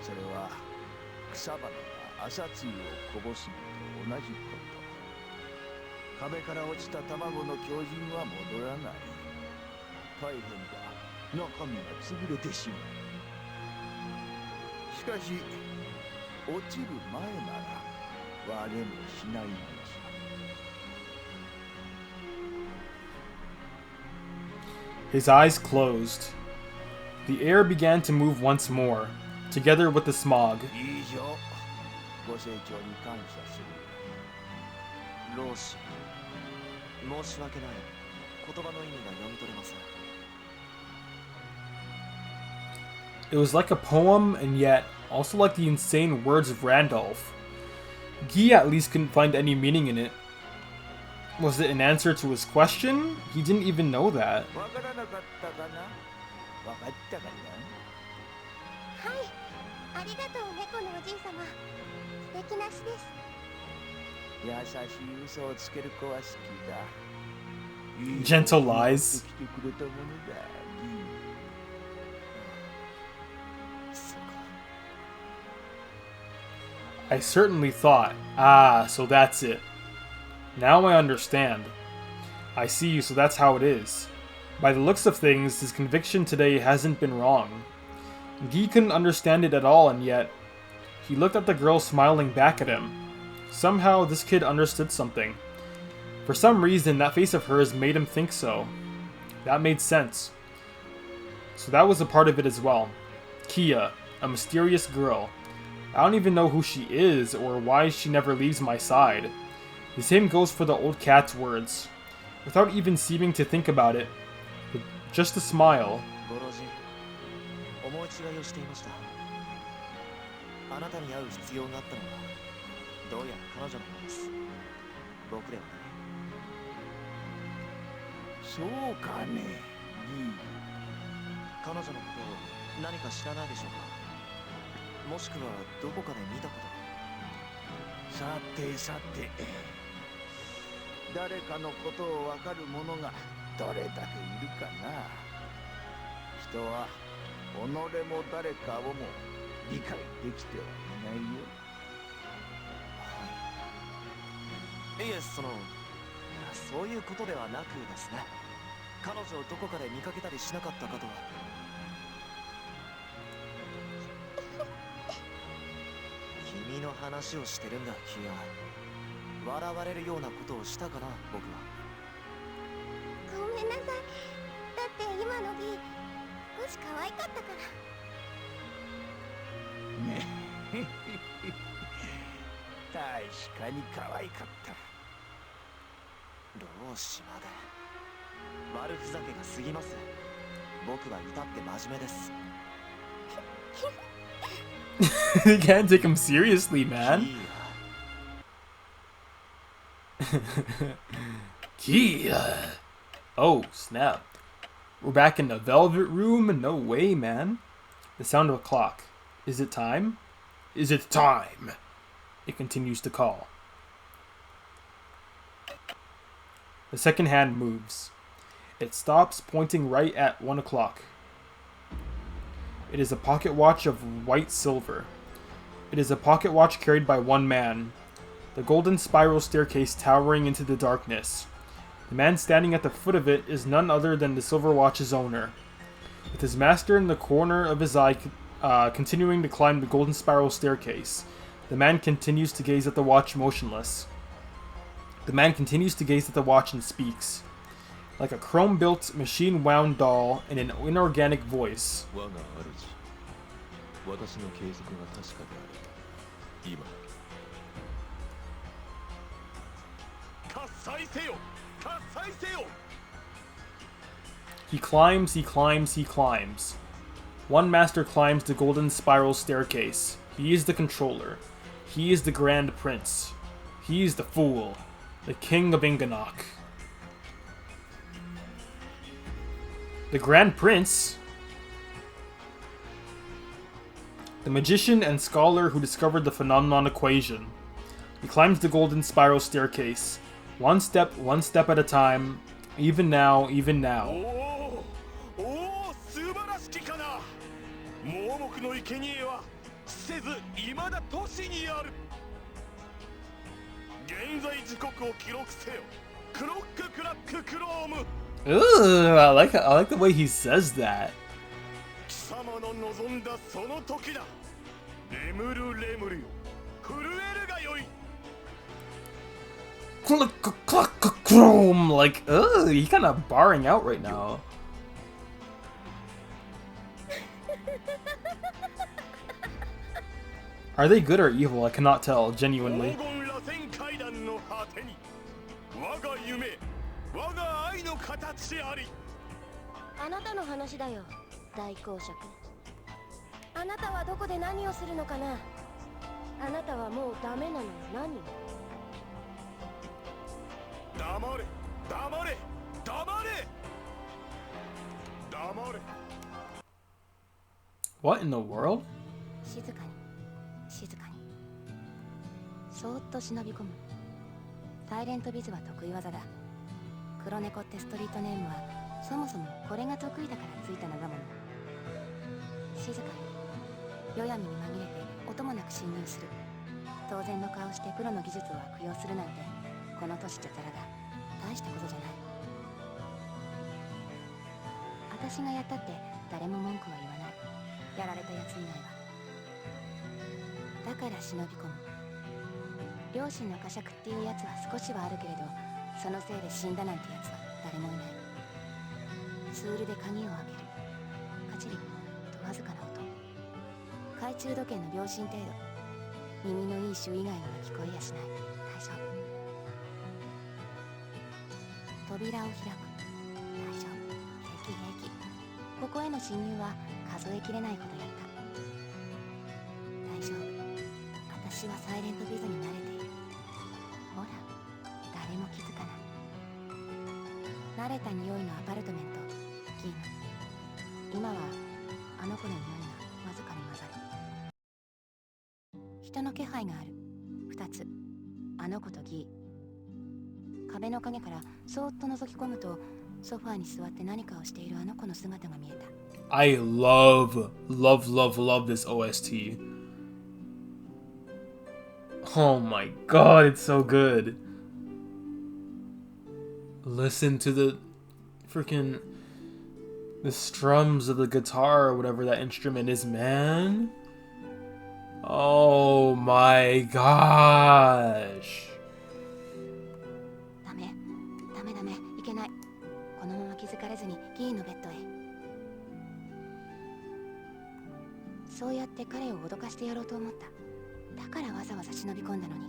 Speaker 6: それは草花が朝露をこぼすのと同じこと。壁から落ちた卵の狂人は戻らない。大変だ。中身が潰れてしまう。しかし落ちる前なら割れもしないのさ。
Speaker 2: His eyes closed. The air began to move once more, together with the smog.
Speaker 6: いいじゃご清聴に感謝する。
Speaker 4: 老子、申し訳ない。言葉の意味が読み取れません。
Speaker 2: It was like a poem, and yet also like the insane words of Randolph. Guy at least couldn't find any meaning in it. Was it an answer to his question? He didn't even know that.
Speaker 6: わからなかったかな。わかったかな。
Speaker 5: はい、ありがとう猫のおじい様。素敵な詩です。
Speaker 6: 優しい嘘をつける子は好きだ。
Speaker 2: Gentle lies.
Speaker 6: 来てくれたものだ。
Speaker 2: I certainly thought, ah, so that's it. Now I understand. I see, so that's how it is. By the looks of things, his conviction today hasn't been wrong. Guy couldn't understand it at all, and yet he looked at the girl smiling back at him. Somehow, this kid understood something. For some reason, that face of hers made him think so. That made sense. So that was a part of it as well. Kia, a mysterious girl. I don't even know who she is or why she never leaves my side. The same goes for the old cat's words. Without even seeming to think about it, with just a smile.
Speaker 4: ご老人、思い違いをしていました。あなたに会う必要があったのは、どうやら彼女のようです。僕ではない。
Speaker 6: そうかね。
Speaker 4: 彼女のことを何か知らないでしょうか。もしくはどこかで見たことが。
Speaker 6: さてさて、誰かのことをわかる者がどれだけいるかな。人は己も誰かをも理解できてはいないよ。
Speaker 4: はい。いえ、そういうことではなくですね。彼女をどこかで見かけたりしなかったかとは。君の話をしてるんだ、キア。笑われるようなことをしたかな、僕は。
Speaker 5: ごめんなさい。だって今のギ少し可愛かったから。
Speaker 6: ね確かに可愛かった。
Speaker 4: 老子まで。悪ふざけが過ぎます。僕は至って真面目です。
Speaker 2: You can't take him seriously, man. Kia. Oh, snap. We're back in the velvet room? No way, man. The sound of a clock. Is it time? Is it time? It continues to call. The second hand moves. It stops, pointing right at 1 o'clock. It is a pocket watch of white silver. It is a pocket watch carried by one man. The golden spiral staircase towering into the darkness. The man standing at the foot of it is none other than the silver watch's owner. With his master in the corner of his eye continuing to climb the golden spiral staircase, the man continues to gaze at the watch motionless. The man continues to gaze at the watch and speaks. Like a chrome-built, machine-wound doll in an inorganic voice. He climbs, he climbs, he climbs. One master climbs the golden spiral staircase. He is the controller. He is the grand prince. He is the fool. The king of Inganock. The Grand Prince? The magician and scholar who discovered the phenomenon equation. He climbs the golden spiral staircase. One step at a time. Even now, even now. Ooh, I like the way he says that. Like, ugh, he kind of barring out right now. Are they good or evil? I cannot tell, genuinely.
Speaker 3: あなたの話だよ、大公爵。あなたはどこで何をするのかな。あなたはもうダメなのよ。何？
Speaker 6: 黙れ黙れ黙れ黙れ。
Speaker 2: What in the world?
Speaker 3: 静かに、静かに。そーっと忍び込む。サイレントビズは得意技だ。黒猫ってストリートネームはそもそもこれが得意だからついた名だもの。静かに、夜闇に紛れて音もなく侵入する。当然の顔してプロの技術を悪用するなんてこの年じゃザラだ。大したことじゃない。私がやったって誰も文句は言わない。やられたやつ以外は。だから忍び込む。両親の呵責っていうやつは少しはあるけれど、そのせいで死んだなんてやつは誰もいない。ツールで鍵を開ける。カチリとわずかな音。懐中時計の秒針程度。耳のいい種以外のは聞こえやしない。大丈夫。扉を開く。大丈夫。平気平気。ここへの侵入は数えきれないほどやった。大丈夫。私はサイレントビズに慣れている。ほら、誰も気づかない。慣れた匂いのアパルトメント、ギーノ。今はあの子の匂いがわずかに混ざる。人の気配がある。2つ。あの子とギー。壁の影からそーっと覗き込むと、ソファーに座って何かをしているあの子の姿が見えた。
Speaker 2: I love this OST. Oh my god, it's so good. Listen to the freaking the strums of the guitar or whatever that instrument is, man. Oh my gosh.
Speaker 3: ダメ、ダメダメ、いけない。このまま気づかれずにギーのベッドへ。そうやって彼を脅かしてやろうと思った。だからわざわざ忍び込んだのに。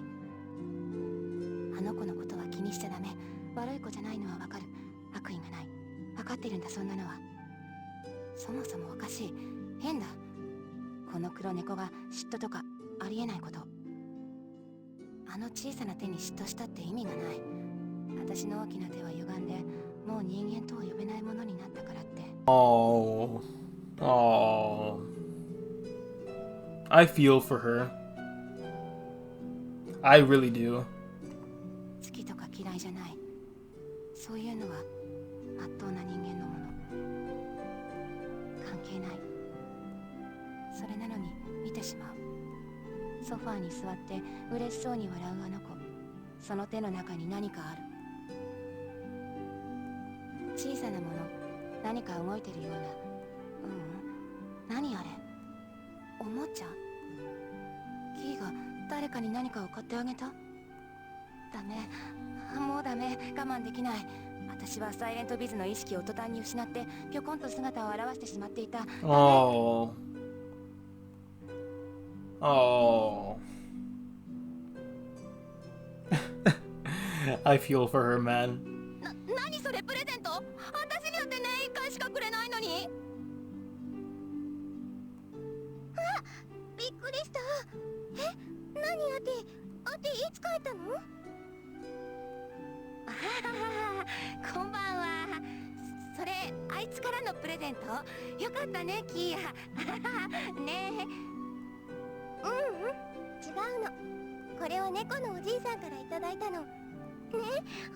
Speaker 3: あの子のことは気にしちゃダメ。悪い子じゃないのはわかる。悪意がない。わかってるんだ、そんなのは。そもそもおかしい。変だ。この黒猫が嫉妬とかありえないこと。あの小さな手に嫉妬したって意味がない。私の大きな手は歪んで、もう人間とは呼べないものになったからって。
Speaker 2: Oh. I feel for her. I really do.
Speaker 3: 好きとか嫌いじゃない。そういうのは真っ当な人間のもの。関係ない。それなのに見てしまう。ソファーに座って嬉しそうに笑うあの子。その手の中に何かある。小さなもの、何か動いてるような。何あれ。おもちゃ。キーが誰かに何かを買ってあげた。ダメ、もうダメ、我慢できない。私はサイレントビズの意識を途端に失ってぴょこんと姿を現してしまっていた。
Speaker 2: Oh. I feel for her, man.
Speaker 3: 何それ、プレゼント？私にはって年1回しかくれないのに。あ、びっくりした。何アテいつ帰ったの？あははは、こんばんは。それあいつからのプレゼント？よかったね、キーヤ。ねえ。違うの。これは猫のおじいさんからいただいたの。ね、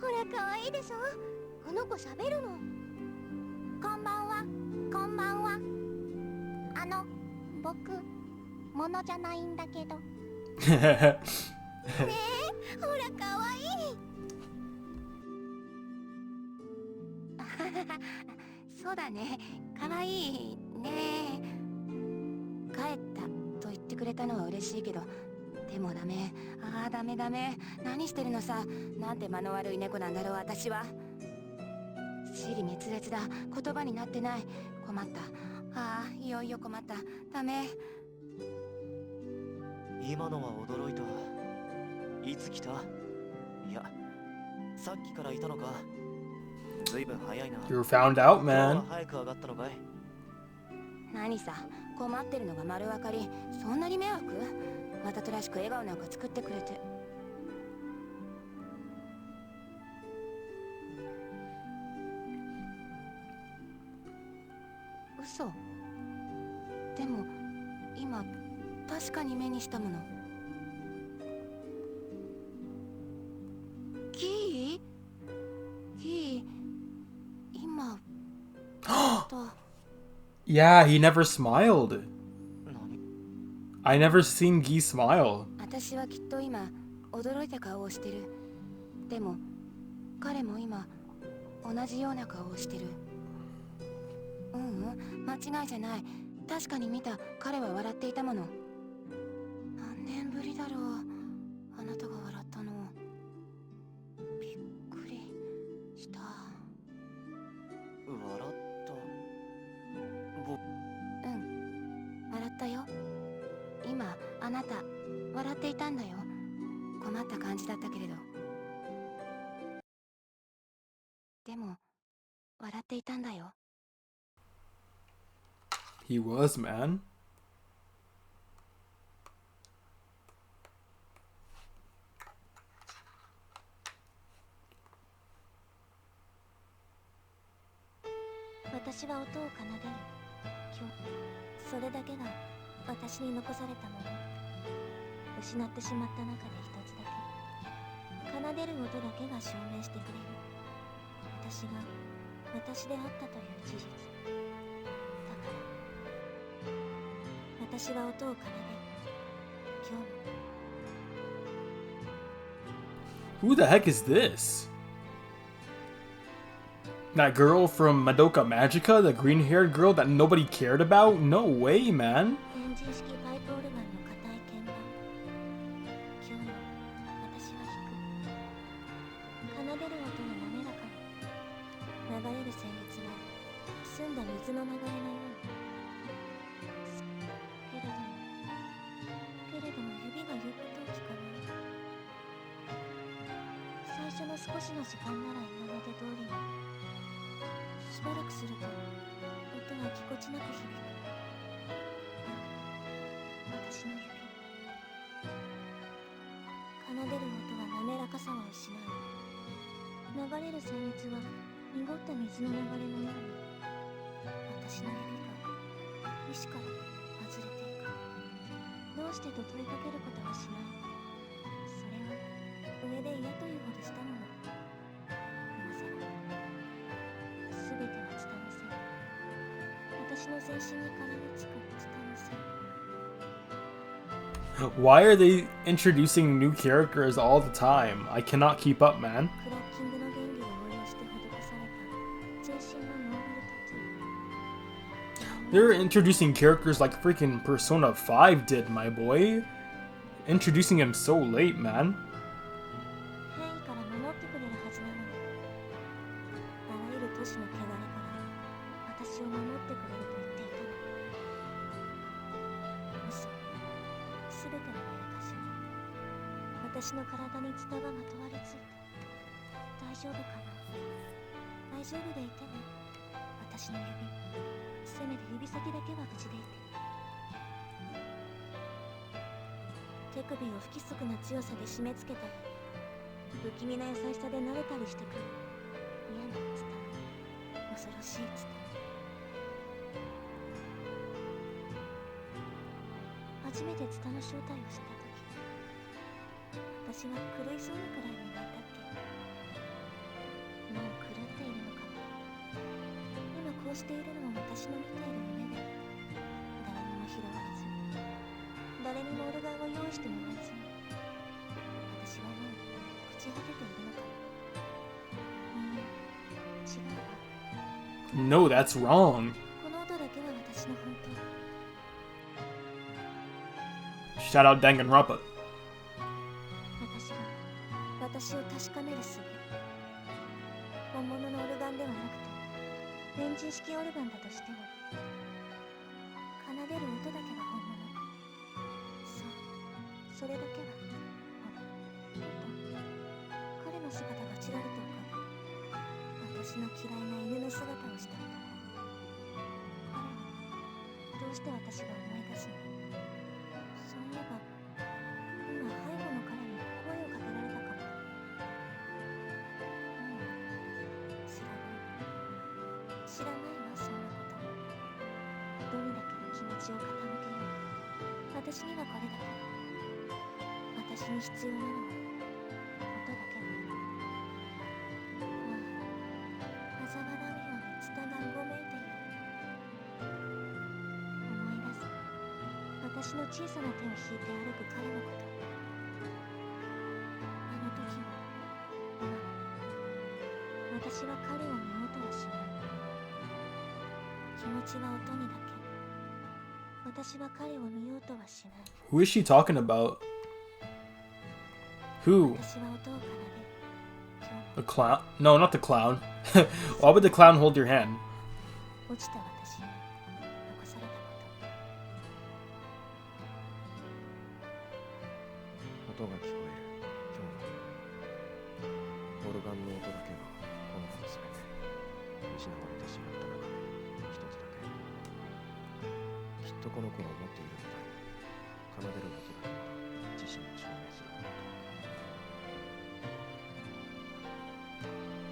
Speaker 3: ほら可愛いでしょ。この子喋るの。こんばんは、こんばんは。僕、ものじゃないんだけど。ねえ、ほら可愛い。そうだね、可愛いね。帰ったと言ってくれたのは嬉しいけど、でもダメ。ダメ。何してるのさ。なんて間の悪い猫なんだろう、私は。支離滅裂だ。言葉になってない。困った。いよいよ困った。ダメ。
Speaker 4: 今のは驚いた。いつ来た？いや、さっきからいたのか。ずいぶん早いな。
Speaker 2: You were found out,
Speaker 4: 今日は
Speaker 2: man.
Speaker 4: 早く上がったのかい？
Speaker 3: 何さ、困ってるのが丸分かり。そんなに迷惑？わざとらしく笑顔なんか作ってくれて。嘘。でも今確かに目にしたもの。キー今
Speaker 2: Yeah, he never smiled.
Speaker 4: 何？
Speaker 2: I never seen Guy smile.
Speaker 3: 私はきっと今驚いた顔をしてる。でも彼も今同じような顔をしてる。間違いじゃない。確かに見た。彼は笑っていたもの。何年ぶりだろう、あなたが笑ったの。びっくりした。
Speaker 4: 笑った？
Speaker 3: 笑ったよ。今あなた笑っていたんだよ。困った感じだったけれど。でも笑っていたんだよ。
Speaker 2: He was, man.
Speaker 5: 私は音を奏でる。今日それだけが私に残されたもの。失ってしまった中で一つだけ奏でる音だけが証明してくれる私が私であったという事実だから、私は音を奏でる。今日も。
Speaker 2: Who the heck is this? That girl from Madoka Magica, the green-haired girl that nobody cared about? No way, man.
Speaker 5: エンジン式パイプオルガンの硬い鍵盤。今日も私は弾く。奏でる音が滑らかに。流れる旋律は澄んだ水の流れのように。けれども指が言うことを聞かない。最初の少しの時間なら今まで通りに。しばらくすると音はぎこちなく響く。私の指。奏でる音は滑らかさを失う。流れる旋律は濁った水の流れのように。私の指が意志から外れていく。どうしてと問いかけることはしない。それは上で嫌というほどしたもの。今さら全てはツタのせい。私の全身に絡みつくツタのせい。
Speaker 2: Why are they introducing new characters all the time? I cannot keep up, man.
Speaker 5: クラッキングの原理を応用して施された全身のノーベルタトゥー。
Speaker 2: They're introducing characters like freaking Persona 5 did, my boy. Introducing him so late, man.
Speaker 5: 変異から守ってくれるはずなのに。あらゆる都市の汚れから私を守ってくれると言っていたの。嘘。すべてのやらかし。私の体にツタがまとわりついた。大丈夫かな。大丈夫でいてね。私の指。せめて指先だけは無事でいて。手首を不規則な強さで締め付けたり、不気味な優しさで撫でたりしてくる。嫌なツタ。恐ろしいツタ。初めてツタの正体を知った時、私は狂いそうなくらいに泣いたっけ。もう狂っているのかも。今こうしているのも私の見ている夢で、誰にも拾われず、誰にもオルガンを用意してもらえずに、私はもう朽ち果てているのかも。違うわ。
Speaker 2: No, that's wrong.
Speaker 5: この音だけは私の本当。
Speaker 2: Shout out Danganronpa.
Speaker 5: 私が私を確かめる術。本物のオルガンではなくてエンジン式オルガンだとしても、奏でる音だけが本物。そう、それだけは。彼の姿がちらりと浮かぶ。私の嫌いな犬の姿をしたりとか。彼はどうして私が思い出すの？そういえば今背後の彼に声をかけられたかも。知らないわ、そんなこと。どれだけの気持ちを傾けよう。私にはこれだけ。私に必要なのは音だけだ。ああ、嘲笑うようにツタがうごめいている。思い出す。私の小さな手を引いて歩く彼のこと。あの時も今も私は彼を見ようとはしない。気持ちは音にだけ。私は彼を見ようとはしない。
Speaker 2: Who is she talking about? Who?
Speaker 5: 私は音を奏でる。
Speaker 2: The clown? No, not the clown. Why would the clown hold your hand?
Speaker 5: 落ちた私に残されたこと。
Speaker 4: 音が聞こえる。今日オルガンの音だけがこの世すべて失われてしまった中で一つだけ。きっとこの子が持っているみたいに奏でる音だけが自身を証明するものと。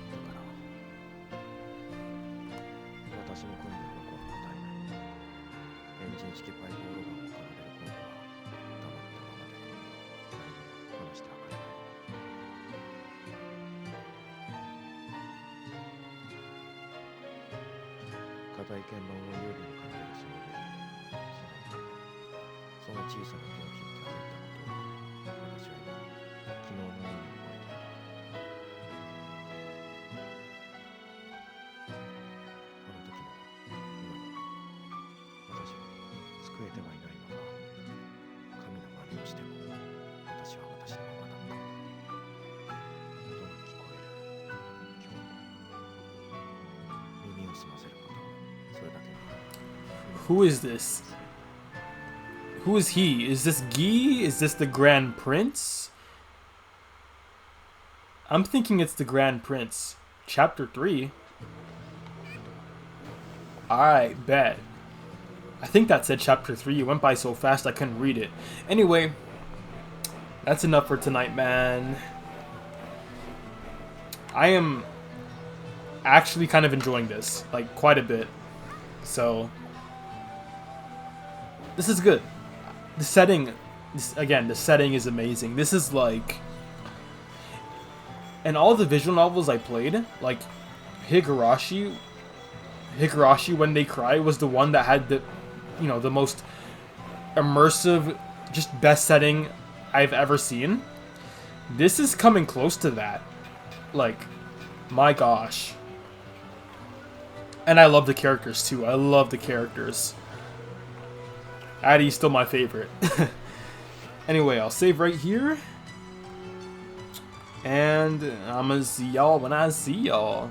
Speaker 4: だから私の声には僕は答えない。エンジン式パイプオルガンを奏でる今度は黙ったままで何も話してはくれない。硬い鍵盤を有利に奏でるその指その小さな手を引いて歩いたことを私は今昨日のように覚えている。あの時も今も私は救えてはいないまま神の真似をしても私は私のままだった。音が聞こえる今日も耳を澄ませることそれだけ。
Speaker 2: Who is this? Who is he? Is this Guy? Is this the Grand Prince? I'm thinking it's the Grand Prince. Chapter 3. Alright, bet. I think that said Chapter 3. It went by so fast I couldn't read it. Anyway, that's enough for tonight, man. I am actually kind of enjoying this, like, quite a bit. So, this is good. The setting, the setting is amazing. This is like, and all the visual novels I played, like Higurashi When They Cry was the one that had the, the most immersive, just best setting I've ever seen. This is coming close to that. Like, my gosh. And I love the characters too. I love the characters. Addie's still my favorite. Anyway, I'll save right here. And I'm gonna see y'all when I see y'all.